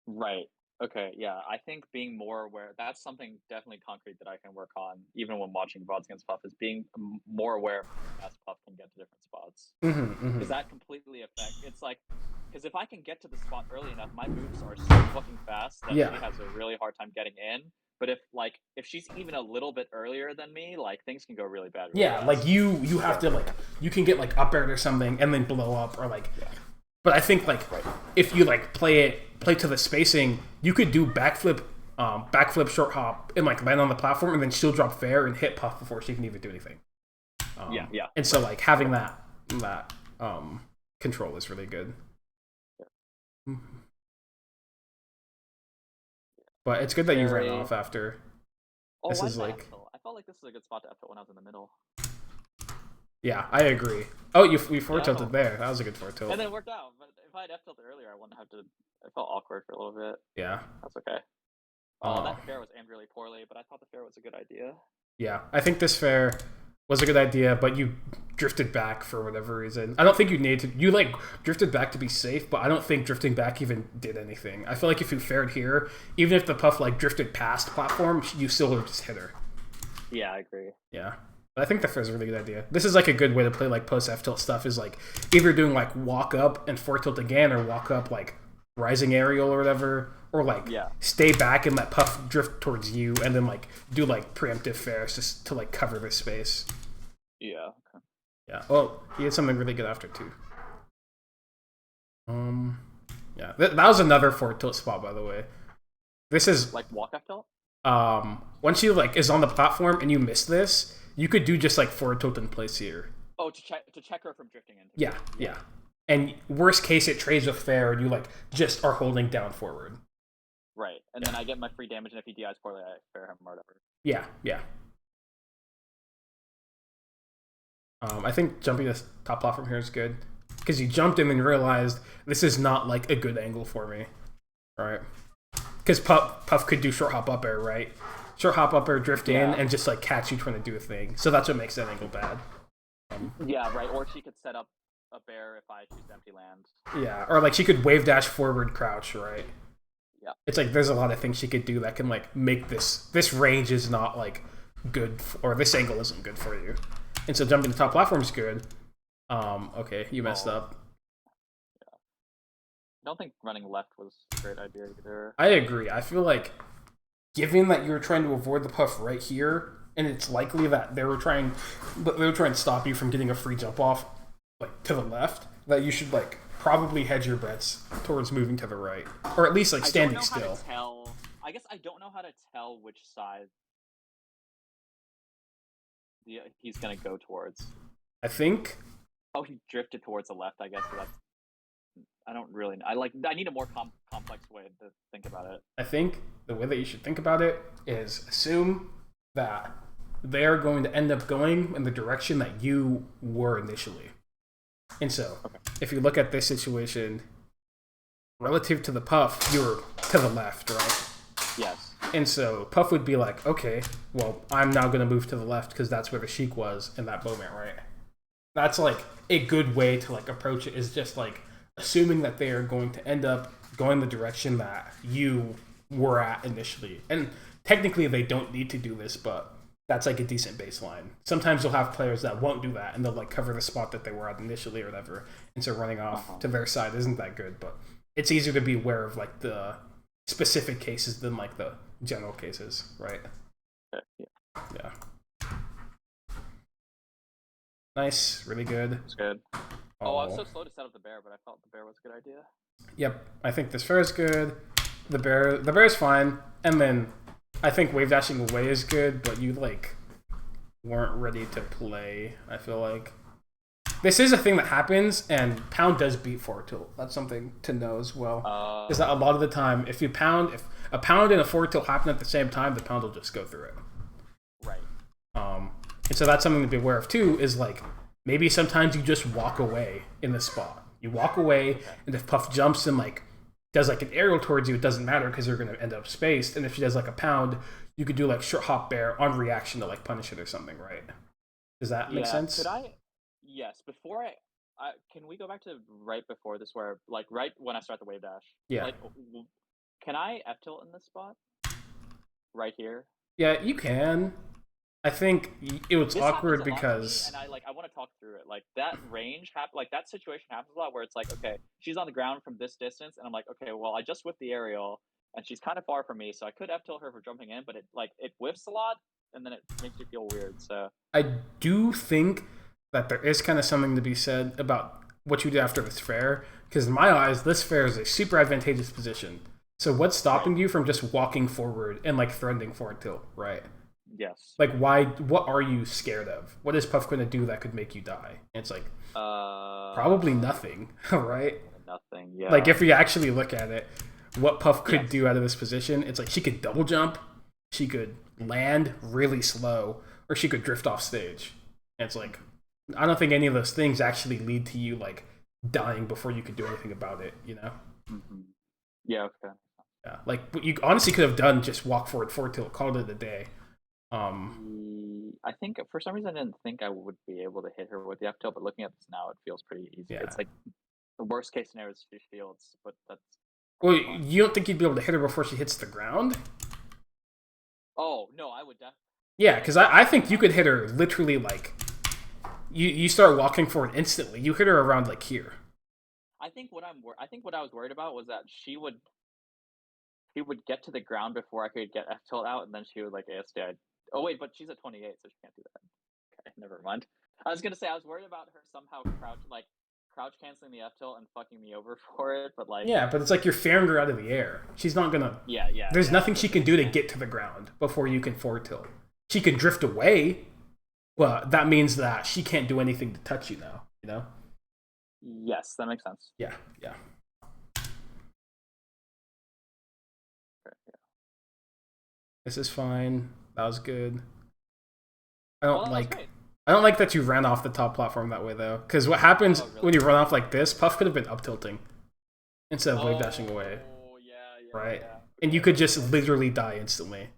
Right. Okay, yeah, I think being more aware that's something definitely concrete that I can work on even when watching VODs against Puff is being more aware of how fast Puff can get to different spots. Hmm. Because that completely affect it's like because if I can get to the spot early enough, my moves are so fucking fast that Yeah. she has a really hard time getting in. But if she's even a little bit earlier than me, like things can go really bad really Yeah, like fast. you have to like you can get like up aired or something and then blow up or like. Yeah. But I think like Right. if you like play to the spacing, you could do backflip short hop and like land on the platform and then she'll drop fair and hit Puff before she can even do anything. Yeah, yeah. And so Right. like having Right. that control is really good. Yeah. But it's good that you ran Very off after. Oh, This why is did I F like tilt? I felt like this was a good spot to F tilt when I was in the middle. yeah, I agree. Oh, you four Yeah, I tilted felt there. That was a good four tilt. and then it worked out. But if I had F tilted earlier, I wouldn't have to. It felt awkward for a little bit. Yeah. That's okay. Oh, Oh. that fair was aimed really poorly, but I thought the fair was a good idea. Yeah, I think this fair was a good idea, but you drifted back for whatever reason. I don't think you needed to. You like drifted back to be safe, but I don't think drifting back even did anything. I feel like if you fared here, even if the Puff like drifted past platform, you still would have just hit her. Yeah, I agree. Yeah. But I think the fair is a really good idea. This is like a good way to play like post F tilt stuff. Is like either doing like walk up and four tilt again, or walk up like rising aerial or whatever, or like Yeah. stay back and let Puff drift towards you, and then like do like preemptive fairs just to like cover this space. Yeah. Okay. Yeah. Well, he had something really good after too. Yeah. That was another four tilt spot, by the way. This is Like walk F tilt. once you like is on the platform and you miss this, you could do just like four tilt in place here. Oh, to check her from drifting into. Yeah, yeah. And worst case, it trades with fair, and you like just are holding down forward. Right, and then I get my free damage, and if he DIs poorly, I fair him or whatever. Yeah, yeah. I think jumping this top platform here is good because you jumped in and realized this is not like a good angle for me, right? Because Puff could do short hop up air, right? Short hop up air, drift in, and just like catch you trying to do a thing. So that's what makes that angle bad. Yeah, right. Or she could set up a bear if I choose empty land. Yeah, or like she could wave dash forward, crouch, right? Yeah. It's like there's a lot of things she could do that can like make this range is not like good or this angle isn't good for you. And so jumping to top platform is good. Okay, you messed up. Yeah. I don't think running left was a great idea either. I agree. I feel like given that you were trying to avoid the Puff right here, and it's likely that they were trying to stop you from getting a free jump off like to the left, that you should like probably hedge your bets towards moving to the right, or at least like standing still. I guess I don't know how to tell which side he's gonna go towards. I think. Oh, he drifted towards the left. I guess so that's. I don't really. I need a more complex way to think about it. I think the way that you should think about it is assume that they are going to end up going in the direction that you were initially. And so, if you look at this situation, relative to the Puff, you're to the left, right? Yes. And so Puff would be like, okay, well, I'm now going to move to the left because that's where the Sheik was in that moment, right? That's like a good way to like approach it is just like assuming that they are going to end up going the direction that you were at initially. And technically they don't need to do this, but that's like a decent baseline. Sometimes you'll have players that won't do that and they'll like cover the spot that they were at initially or whatever. And so running off to their side isn't that good, but it's easier to be aware of like the specific cases than like the general cases, right? Yeah. Nice, really good. It's good. Oh, I was so slow to set up the bear, but I felt the bear was a good idea. Yep, I think this fair is good. The bear is fine, and then I think wave dashing away is good, but you like weren't ready to play. I feel like this is a thing that happens, and pound does beat forward tilt. That's something to know as well. Is that a lot of the time, if a pound and a forward tilt happen at the same time, the pound will just go through it. Right. And so that's something to be aware of too. Is like maybe sometimes you just walk away in the spot. You walk away, and if Puff jumps and like does like an aerial towards you, it doesn't matter because you're going to end up spaced. And if she does like a pound, you could do like short hop bear on reaction to like punish it or something, right? Does that make sense? Could I? Yes. Before can we go back to right before this, where like right when I start the wave dash? Yeah. Like Can I F tilt in this spot? Right here. Yeah, you can. I think it was This happens awkward a lot to me, because and I want to talk through it. Like that range like that situation happens a lot where it's like, okay, she's on the ground from this distance, and I'm like, okay, well, I just whipped the aerial, and she's kind of far from me, so I could F tilt her for jumping in, but it whiffs a lot, and then it makes you feel weird. So I do think that there is kind of something to be said about what you did after this fair. Because in my eyes, this fair is a super advantageous position. So what's stopping right. you from just walking forward and like threatening forward tilt, right? Yes. Like why? What are you scared of? What is Puff going to do that could make you die? And it's like probably nothing, right? Nothing. Yeah. Like if we actually look at it, what Puff could Yes. do out of this position, it's like she could double jump, she could land really slow, or she could drift off stage. And it's like I don't think any of those things actually lead to you like dying before you could do anything about it, you know? Mm-hmm. Yeah. Okay. Yeah. Like what you honestly could have done just walk forward tilt, called it a day. I think for some reason I didn't think I would be able to hit her with the F tilt, but looking at this now, it feels pretty easy. Yeah. It's like the worst case scenario is she shields, but that's Well, fine. you don't think you'd be able to hit her before she hits the ground? Oh no, I would definitely. Yeah, because I think you could hit her literally like you start walking forward instantly. You hit her around like here. I think what I was worried about was that she would get to the ground before I could get F tilt out, and then she would like ASD. Oh wait, but she's at 28, so she can't do that. Okay, never mind. I was gonna say I was worried about her somehow crouch canceling the F tilt and fucking me over for it, but like Yeah, but it's like you're fairing her out of the air. She's not gonna. yeah. There's nothing she can do to get to the ground before you can forward tilt. She can drift away, but that means that she can't do anything to touch you now. You know? Yes, that makes sense. Yeah. Okay, yeah. This is fine. That was good. I Well, don't that was like. great. I don't like that you ran off the top platform that way though, because what happens Oh, really? when you run off like this? Puff could have been up tilting instead of wave dashing away, Oh, yeah, right? yeah. And you could just literally die instantly.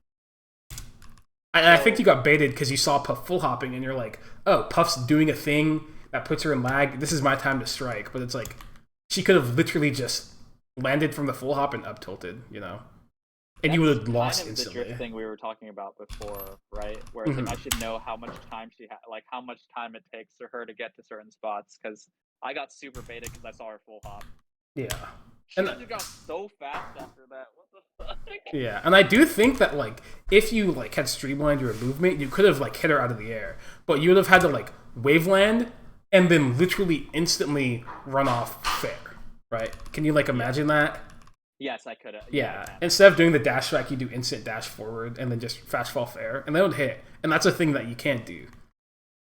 I think you got baited because you saw Puff full hopping and you're like, oh, Puff's doing a thing that puts her in lag. This is my time to strike. But it's like she could have literally just landed from the full hop and up tilted, you know? And you would have lost kind of instantly. the drift thing we were talking about before, right? Where it's like I should know how much time like how much time it takes for her to get to certain spots. Because I got super baited because I saw her full hop. Yeah. She just got so fast after that. What the fuck? Yeah, and I do think that like if you like had streamlined your movement, you could have like hit her out of the air, but you would have had to like wave land and then literally instantly run off fair, right? Can you like imagine that? Yes, I could have. Yeah. Instead of doing the dash back, you do instant dash forward and then just fast fall fair, and they would hit. And that's a thing that you can't do.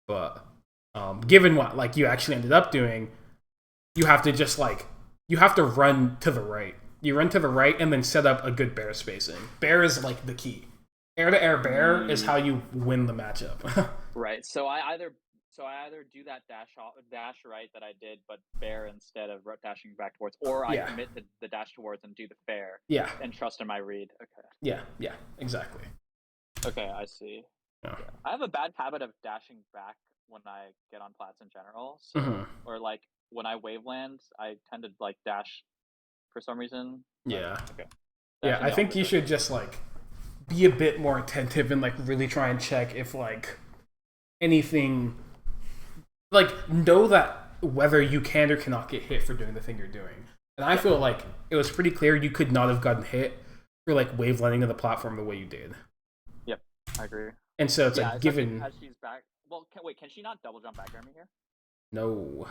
But given what like you actually ended up doing, you have to just like you have to run to the right. You run to the right and then set up a good bear spacing. Bear is like the key. Air to air bear is how you win the matchup. Right. So I either do that dash right that I did, but fair instead of dashing back towards, or I commit the dash towards and do the fair. Yeah. And trust in my read. Okay. Yeah, exactly. Okay, I see. Yeah. I have a bad habit of dashing back when I get on plats in general. So, or like when I wave land, I tend to like dash for some reason. Yeah. Okay. Yeah, I think you should just like be a bit more attentive and like really try and check if like anything like know that whether you can or cannot get hit for doing the thing you're doing. And I feel like it was pretty clear you could not have gotten hit for like wave landing on the platform the way you did. Yep, I agree. And so it's like given as she's back. Well, can she not double jump back air me here? No.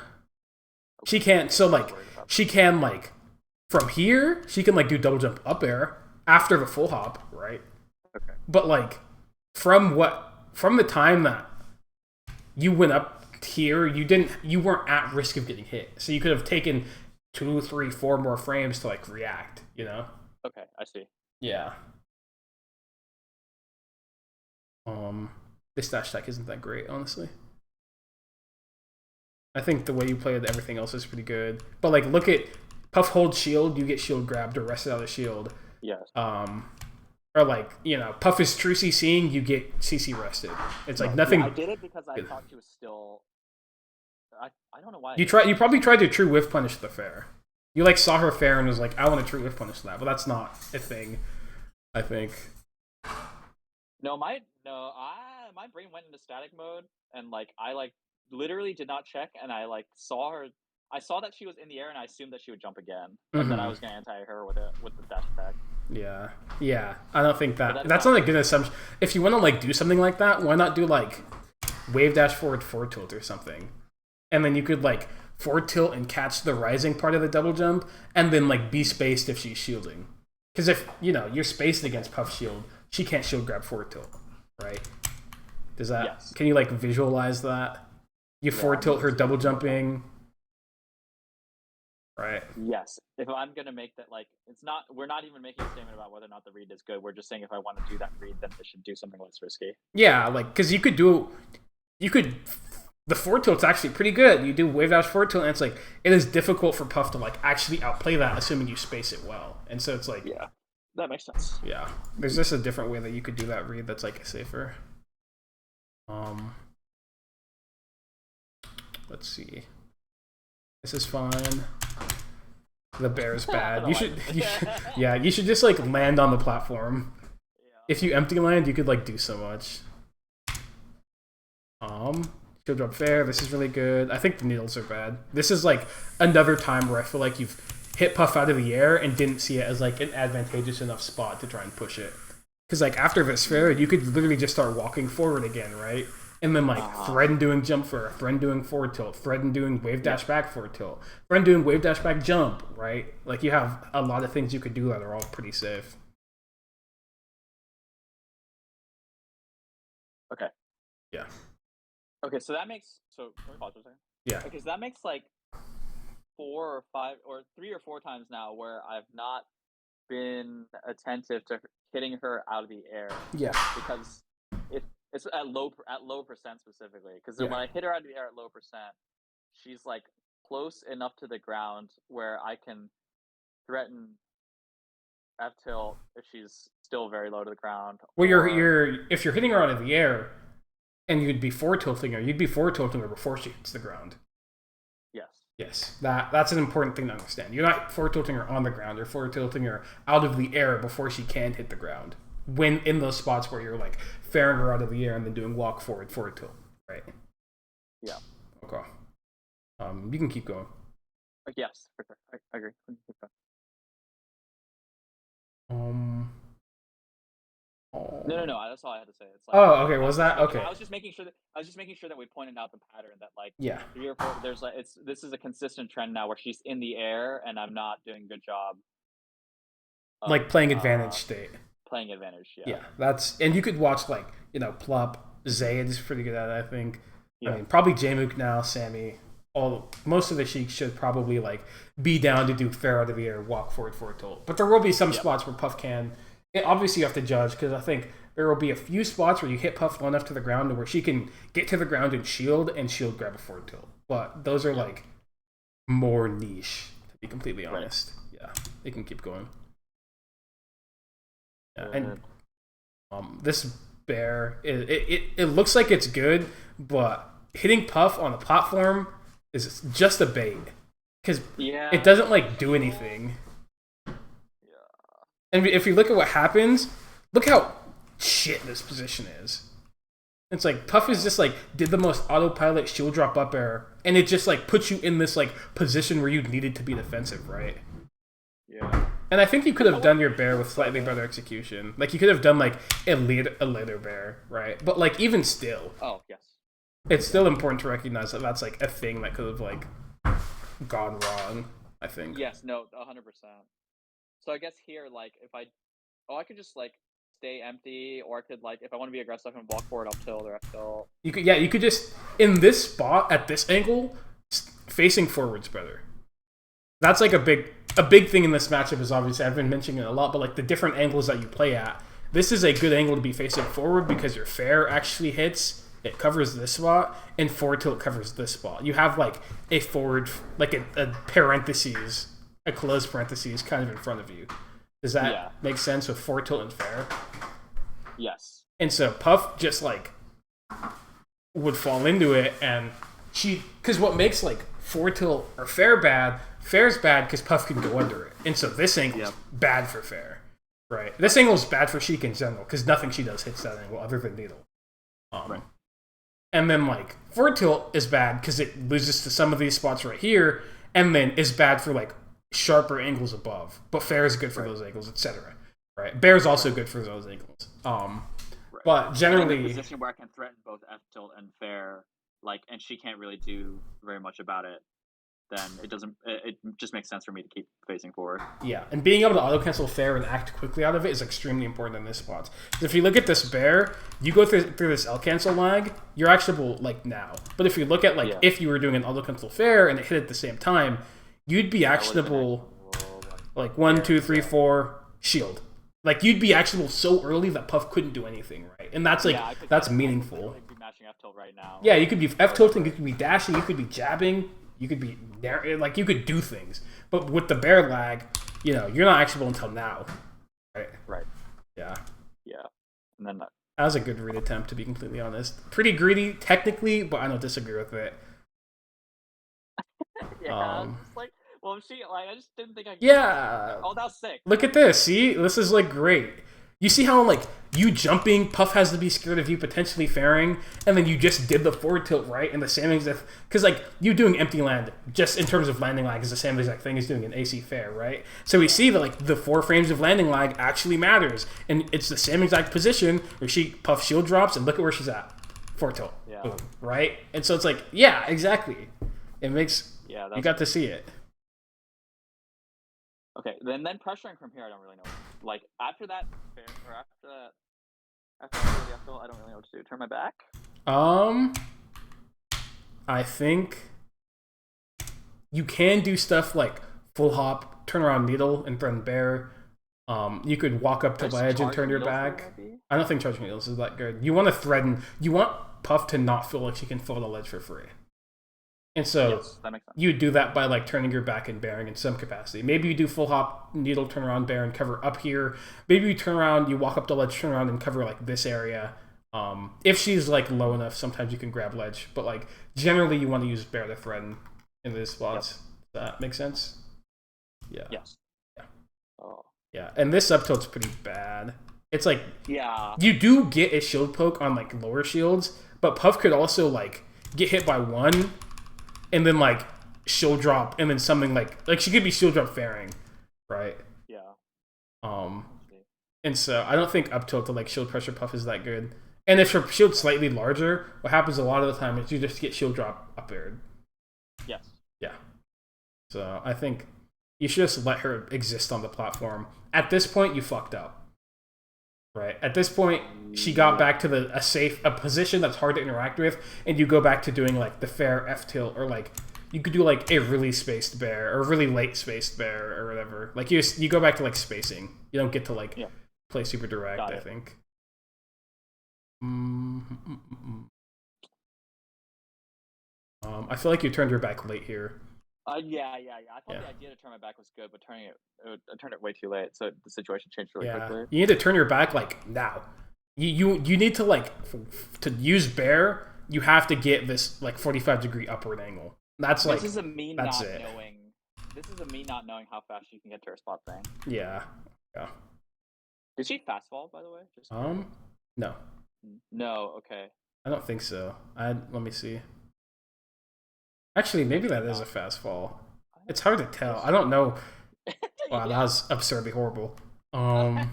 She can't. So like she can like from here she can like do double jump up air after the full hop, right? Okay. But like from the time that you went up here, you weren't at risk of getting hit. So you could have taken 2, 3, 4 more frames to like react, you know? Okay, I see. Yeah. This dash attack isn't that great, honestly. I think the way you played everything else is pretty good. But like look at Puff hold shield, you get shield grabbed or rested out of shield. Yes. Or like, you know, Puff is true CCing, you get CC rested. It's like nothing. Yeah, I did it because I thought she was still. I don't know why. You probably tried to true whiff punish the fair. You like saw her fair and was like, I want to true whiff punish that, but that's not a thing. I think. No, my brain went into static mode, and like I like literally did not check, and I like saw her. I saw that she was in the air, and I assumed that she would jump again, but then I was gonna anti her with the dash attack. Yeah. I don't think that's not a good assumption. If you want to like do something like that, why not do like wave dash forward tilt or something, and then you could like forward tilt and catch the rising part of the double jump, and then like be spaced if she's shielding. Because if you're spaced against Puff shield, she can't shield grab forward tilt, right? Does that? Yes. Can you like visualize that? You forward tilt her double jumping. Right. Yes. If I'm gonna make that, like, we're not even making a statement about whether or not the read is good. We're just saying if I want to do that read, then I should do something less risky. Yeah, like because the forward tilt's actually pretty good. You do wave dash forward tilt, and it's like it is difficult for Puff to like actually outplay that, assuming you space it well. And so it's like that makes sense. Yeah, there's just a different way that you could do that read that's like safer. Let's see. This is fine. The bear is bad. You should just like land on the platform. Yeah. If you empty land, you could like do so much. Shield drop fair. This is really good. I think the needles are bad. This is like another time where I feel like you've hit Puff out of the air and didn't see it as like an advantageous enough spot to try and push it. Because like after this fair, you could literally just start walking forward again, right? And then like thread and doing jump for thread doing forward tilt, thread and doing wave dash back forward tilt, thread doing wave dash back jump, right? Like you have a lot of things you could do that are all pretty safe. Okay. Yeah. Okay, so that makes can we pause for a second? Yeah. Okay, so that makes like 4 or 5 or 3 or 4 times now where I've not been attentive to hitting her out of the air. Yeah. Because it's at low percent specifically. Because when I hit her out of the air at low percent, she's like close enough to the ground where I can threaten F tilt if she's still very low to the ground. Well, if you're hitting her out of the air, and you'd be forward tilting her before she hits the ground. Yes, that's an important thing to understand. You're not forward tilting her on the ground. You're forward tilting her out of the air before she can hit the ground. When in those spots where you're like fairing her out of the air and then doing walk forward tilt, right? Yeah. Okay. You can keep going. Yes, for sure. I agree. No. That's all I had to say. It's like, okay. Was that okay? I was just making sure that we pointed out the pattern that like 3 or 4. There's like this is a consistent trend now where she's in the air and I'm not doing a good job. Like playing advantage state. Playing advantage, yeah. Yeah, and you could watch like Plup, Zayd is pretty good at it, I think. Yeah. I mean, probably Jmook now, Sammy. Most of the Sheik should probably like be down to do fair out of the air, walk forward tilt. But there will be some spots where Puff can. Obviously, you have to judge because I think there will be a few spots where you hit Puff low enough to the ground where she can get to the ground and shield grab a forward tilt. But those are like more niche, to be completely honest. Right. Yeah, they can keep going. Yeah, and this bear, it looks like it's good, but hitting Puff on the platform is just a bait because it doesn't like do anything. And if you look at what happens, look how shit this position is. It's like Puff is just like did the most autopilot shield drop up air, and it just like puts you in this like position where you needed to be defensive, right? Yeah. And I think you could have done your bear with slightly better execution. Like you could have done like a later bear, right? But like even still, it's still important to recognize that that's like a thing that could have like gone wrong. I think. Yes. No. 100%. So I guess here, like, if I could just like stay empty, or I could like, if I want to be aggressive, I can walk forward up tilt or F tilt. You could just in this spot at this angle, facing forward's better. That's like a big thing in this matchup is obviously I've been mentioning it a lot, but like the different angles that you play at, this is a good angle to be facing forward because your fair actually hits. It covers this spot, and forward tilt covers this spot. You have like a forward, like a parentheses. A closed parentheses kind of in front of you. Does that make sense with forward tilt and fair? Yes. And so Puff just like would fall into it, and because what makes like forward tilt or fair bad Fair's bad because Puff can go under it, and so this angle's bad for Fair, right? This angle's bad for Sheik in general because nothing she does hits that angle other than needle. Right. And then like forward tilt is bad because it loses to some of these spots right here, and then is bad for like sharper angles above. But Fair is good for those angles, etc. Right? Bear's also good for those angles. But generally, in a position where I can threaten both F tilt and Fair, like, and she can't really do very much about it, then it doesn't. It just makes sense for me to keep facing forward. Yeah, and being able to auto cancel Fair and act quickly out of it is extremely important in this spot. If you look at this Bear, you go through this L cancel lag, you're actionable like now. But if you look at like if you were doing an auto cancel Fair and it hit at the same time, you'd be actionable like 1, 2, 3, 4 shield. Like you'd be actionable so early that Puff couldn't do anything, right? And that's like that's meaningful. I could be matching F tilt right now. Yeah, you could be F tilting, you could be dashing, you could be jabbing, you could be like you could do things. But with the Bear lag, you know, you're not actionable until now, right? Right. Yeah. Yeah. And then that was a good read attempt, to be completely honest. Pretty greedy technically, but I don't disagree with it. Like, well, I just didn't think I could. Yeah. Oh, that was sick. Look at this. See? This is, like, great. You see how, like, you jumping, Puff has to be scared of you potentially fairing, and then you just did the forward tilt, right? And the same exact... Because, like, you doing empty land, just in terms of landing lag, is the same exact thing as doing an AC fair, right? So we see that, like, the 4 frames of landing lag actually matters. And it's the same exact position where Puff shield drops, and look at where she's at. Forward tilt. Yeah. Boom. Right? And so it's like, yeah, exactly. It makes... Yeah, you got to see it. Okay, then pressuring from here, I don't really know. Like, after that, or after the F tilt, I don't really know what to do. Turn my back? I think you can do stuff like full hop, turn around needle, and threaten bear. You could walk up to ledge and turn your back. I don't think charging needles is that good. You want to threaten. You want Puff to not feel like she can fall the ledge for free. And so that makes sense. You do that by like turning your back and bearing in some capacity. Maybe you do full hop, needle, turn around, bear, and cover up here. Maybe you turn around, you walk up the ledge, turn around, and cover like this area. If she's like low enough, sometimes you can grab ledge. But like generally, you want to use bear to threaten in these spots. Does that make sense? Yeah. Yes. Yeah. Oh. Yeah, and this up tilt's pretty bad. It's like you do get a shield poke on like lower shields, but Puff could also like get hit by one. And then, like, shield drop, and then something like she could be shield drop fairing, right? Yeah. And so I don't think up tilt to, like, shield pressure Puff is that good. And if her shield's slightly larger, what happens a lot of the time is you just get shield drop up aired. Yes. Yeah. So I think you should just let her exist on the platform. At this point, you fucked up. Right? At this point, she got back to a position that's hard to interact with, and you go back to doing like the fair F tilt, or like you could do like a really spaced bear or really late spaced bear or whatever. Like you go back to like spacing. You don't get to like play super direct. I think. I feel like you turned your back late here. Yeah. I thought the idea to turn my back was good, but I turned it way too late, so the situation changed really quickly. You need to turn your back like now. You need to like to use bear. You have to get this like 45-degree upward angle. That's like this is a me not knowing. This is a me not knowing how fast you can get to her spot thing. Yeah. Did she fast fall, by the way? No. No. Okay. I don't think so. Let me see. Actually, maybe that is a fast fall. It's hard to tell. I don't know. Wow, that was absurdly horrible. Man.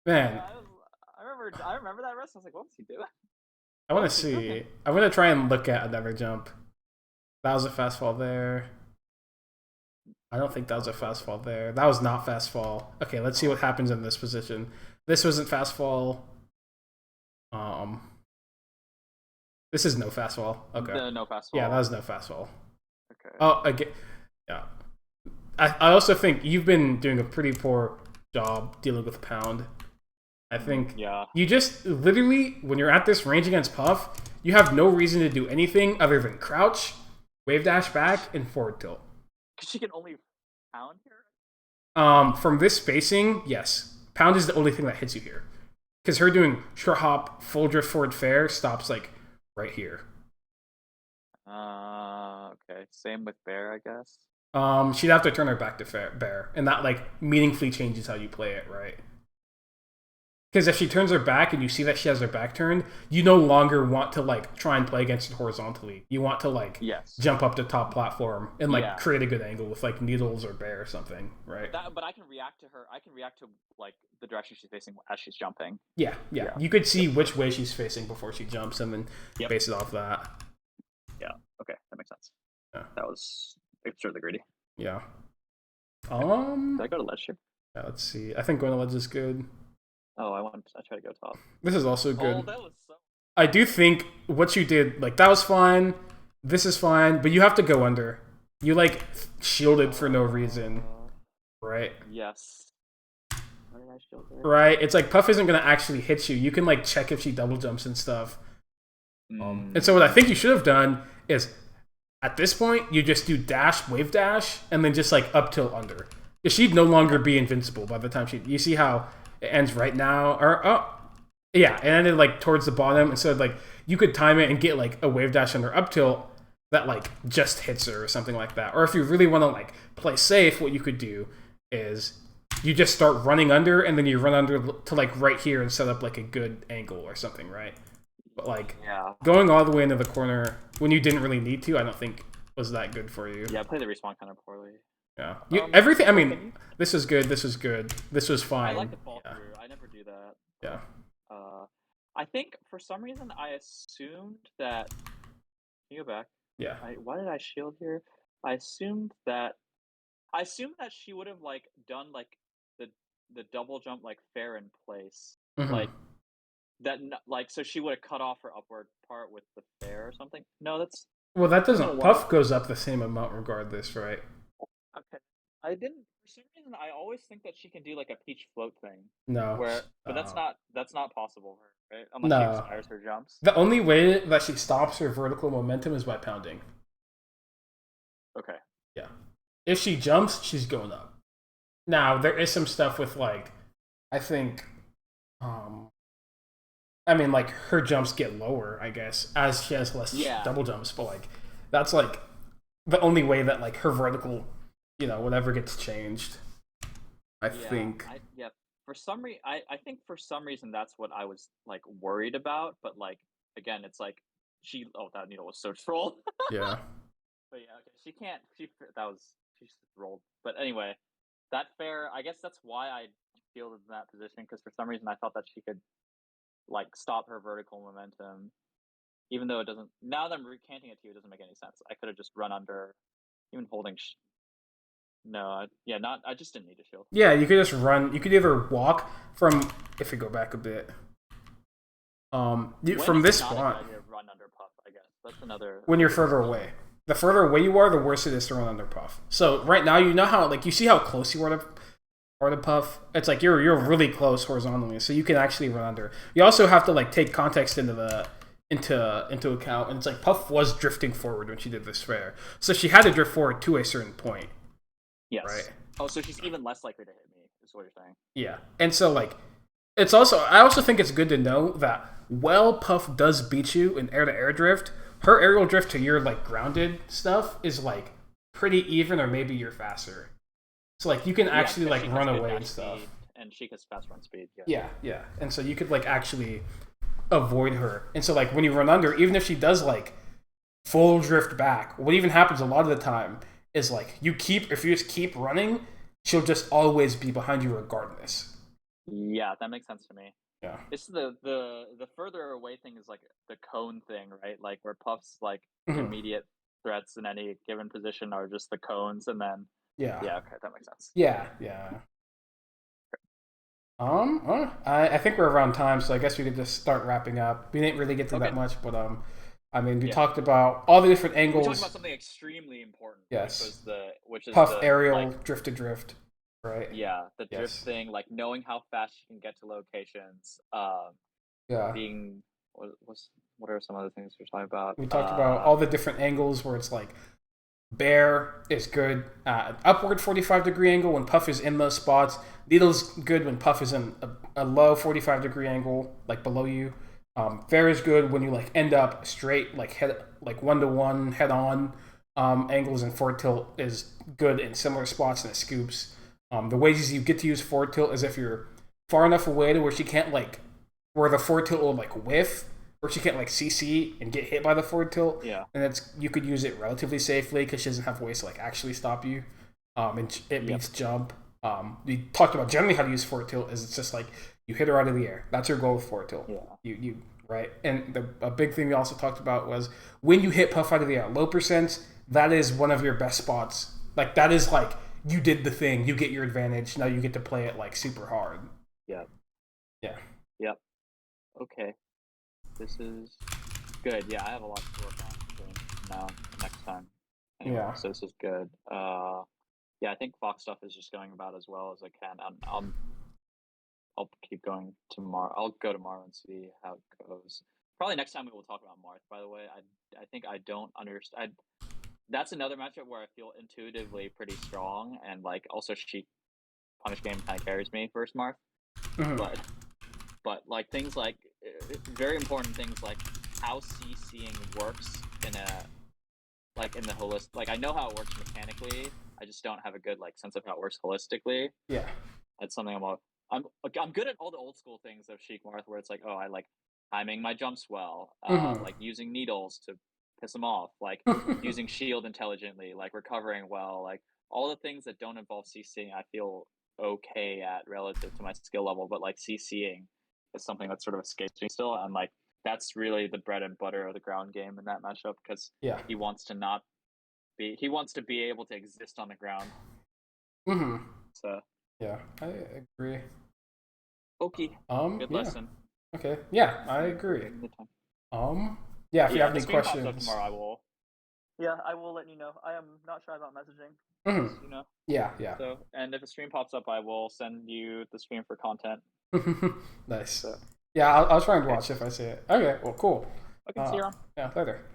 I remember that rest. I was like, what was he doing? I want to see. I'm going to try and look at another jump. That was a fast fall there. I don't think that was a fast fall there. That was not fast fall. Okay, let's see what happens in this position. This wasn't fast fall. This is no fast fall. Okay. No fast fall. Yeah, that was no fast fall. Okay. Oh, again. Yeah. I also think you've been doing a pretty poor job dealing with Pound. I think you just literally, when you're at this range against Puff, you have no reason to do anything other than crouch, wave dash back, and forward tilt. Because she can only pound here? From this spacing, yes. Pound is the only thing that hits you here. Because her doing short hop, full drift forward fair stops like right here. Okay. Same with bear, I guess. She'd have to turn her back to bear, and that like meaningfully changes how you play it, right? Because if she turns her back and you see that she has her back turned, you no longer want to like try and play against it horizontally. You want to like Yes. jump up the top platform and like Yeah. create a good angle with like needles or bear or something, right? But I can react to her. I can react to like the direction she's facing as she's jumping. Yeah. Yeah. You could see which way she's facing before she jumps and then Yep. base it off that. Yeah. Okay, that makes sense. Yeah. That was absurdly greedy. Yeah. Did I go to ledge here? Yeah, let's see. I think going to ledge is good. Oh, I try to go top. This is also good. Oh, that was so. I do think what you did, like, that was fine. This is fine, but you have to go under. You, like, shielded for no reason, right? Yes. Why did I shield her? Right? It's like Puff isn't going to actually hit you. You can, like, check if she double jumps and stuff. And so what I think you should have done is, at this point, you just do dash, wave dash, and then just, like, up till under. She'd no longer be invincible by the time you see how it ends right now, or yeah, it ended like towards the bottom, and so like you could time it and get like a wave dash under up tilt that like just hits her or something like that. Or if you really want to like play safe, what you could do is you just start running under, and then you run under to like right here and set up like a good angle or something, right? But like going all the way into the corner when you didn't really need to, I don't think was that good for you. Yeah, I played the respawn kind of poorly. Yeah, everything. I mean, this was good. This was good. This was fine. I like the fall through. I never do that. Yeah. I think for some reason I assumed that. Can you go back? Yeah. Why did I shield here? I assumed that she would have like done like the double jump like fair in place, like that. Like so she would have cut off her upward part with the fair or something. No, that's. Well, that doesn't. Puff goes up the same amount regardless, right? Okay. I didn't. For some reason, I always think that she can do like a peach float thing. No. But that's not possible for her, right? Unless she inspires her jumps. The only way that she stops her vertical momentum is by pounding. Okay. Yeah. If she jumps, she's going up. Now there is some stuff with like, I think, I mean like her jumps get lower, I guess, as she has less double jumps. But like, that's like the only way that like her vertical, whatever gets changed. I think. For some reason, I think for some reason that's what I was like worried about. But like again, it's like that needle was so troll. Yeah. But yeah, okay. She just rolled. But anyway, that fair. I guess that's why I fielded in that position, because for some reason I thought that she could like stop her vertical momentum, even though it doesn't. Now that I'm recanting it to you, it doesn't make any sense. I could have just run under, even holding. I just didn't need to shield. Yeah, you could just run. You could either walk from, if we go back a bit, from this spot. Run under Puff, I guess. That's another. When you're further away. The further away you are, the worse it is to run under Puff. So right now, you know how like you see how close you are to Puff. It's like you're really close horizontally, so you can actually run under. You also have to like take context into account, and it's like Puff was drifting forward when she did this fair, so she had to drift forward to a certain point. Yes. Right. Oh, so she's even less likely to hit me, is what you're saying. Yeah. And so, like, I also think it's good to know that while Puff does beat you in air-to-air drift, her aerial drift to your, like, grounded stuff is, like, pretty even, or maybe you're faster. So, like, you can actually, like, run away and stuff. And Sheik has fast run speed. Yeah. And so you could, like, actually avoid her. And so, like, when you run under, even if she does, like, full drift back, what even happens a lot of the time is like if you just keep running, she'll just always be behind you regardless. Yeah, that makes sense to me. Yeah. It's the further away thing is like the cone thing, right? Like where Puff's like immediate threats in any given position are just the cones, and then yeah, okay, that makes sense. Yeah. I think we're around time, so I guess we could just start wrapping up. We didn't really get to that much, but I mean, we talked about all the different angles. We talked about something extremely important. Yes. Which is Puff aerial, drift to drift, right? Yeah, the drift thing, like knowing how fast you can get to locations. Being what are some other things we're talking about? We talked about all the different angles where it's like bear is good at upward 45-degree angle when Puff is in those spots. Needle's good when Puff is in a low 45-degree angle, like below you. Fair is good when you like end up straight, like head, like 1-to-1 head on. Angles and forward tilt is good in similar spots in the scoops. The ways you get to use forward tilt is if you're far enough away to where she can't like, where the forward tilt will like whiff, where she can't like CC and get hit by the forward tilt, Yeah. and it's you could use it relatively safely because she doesn't have ways to like actually stop you. And it Yep. beats jump. We talked about generally how to use forward tilt is it's just like you hit her out of the air. That's your goal with forward tilt. Yeah. You right. And a big thing we also talked about was when you hit puff out of the air, low percents. That is one of your best spots. Like that is like you did the thing. You get your advantage. Now you get to play it like super hard. Yep. Yeah. Yep. Okay. This is good. Yeah, I have a lot to work on now next time. Anyway, Yeah. so this is good. Yeah, I think Fox stuff is just going about as well as I can. I'll keep going tomorrow. I'll go tomorrow and see how it goes. Probably next time we will talk about Marth. By the way, I think I don't understand. That's another matchup where I feel intuitively pretty strong, and like also Sheik punish game kind of carries me versus Marth. Mhm. But like things like very important things like how CCing works in a like in the holistic. Like I know how it works mechanically. I just don't have a good like sense of how it works holistically. Yeah. That's something I'm good at all the old school things of Sheik Marth, where it's like, oh, I like timing my jumps well, Mhm. like using needles to piss them off, like using shield intelligently, like recovering well, like all the things that don't involve CCing. I feel okay at relative to my skill level, but like CCing is something that sort of escapes me still, and like that's really the bread and butter of the ground game in that matchup because Yeah. he wants to not he wants to be able to exist on the ground. Mhm. So Yeah. I agree. okay, good Yeah. lesson. Okay. Yeah, I Giving, agree. giving the time. Yeah, if you Yeah, have if a any stream pops up questions. tomorrow, I will. Yeah, I will let you know. I am not shy about messaging, as Mhm. you know. Yeah, yeah. So, and if a stream pops up, I will send you the stream for content. Nice. So, Yeah, I'll try and okay. watch if I see it. Okay, well, cool. Okay, see you around. Yeah, later.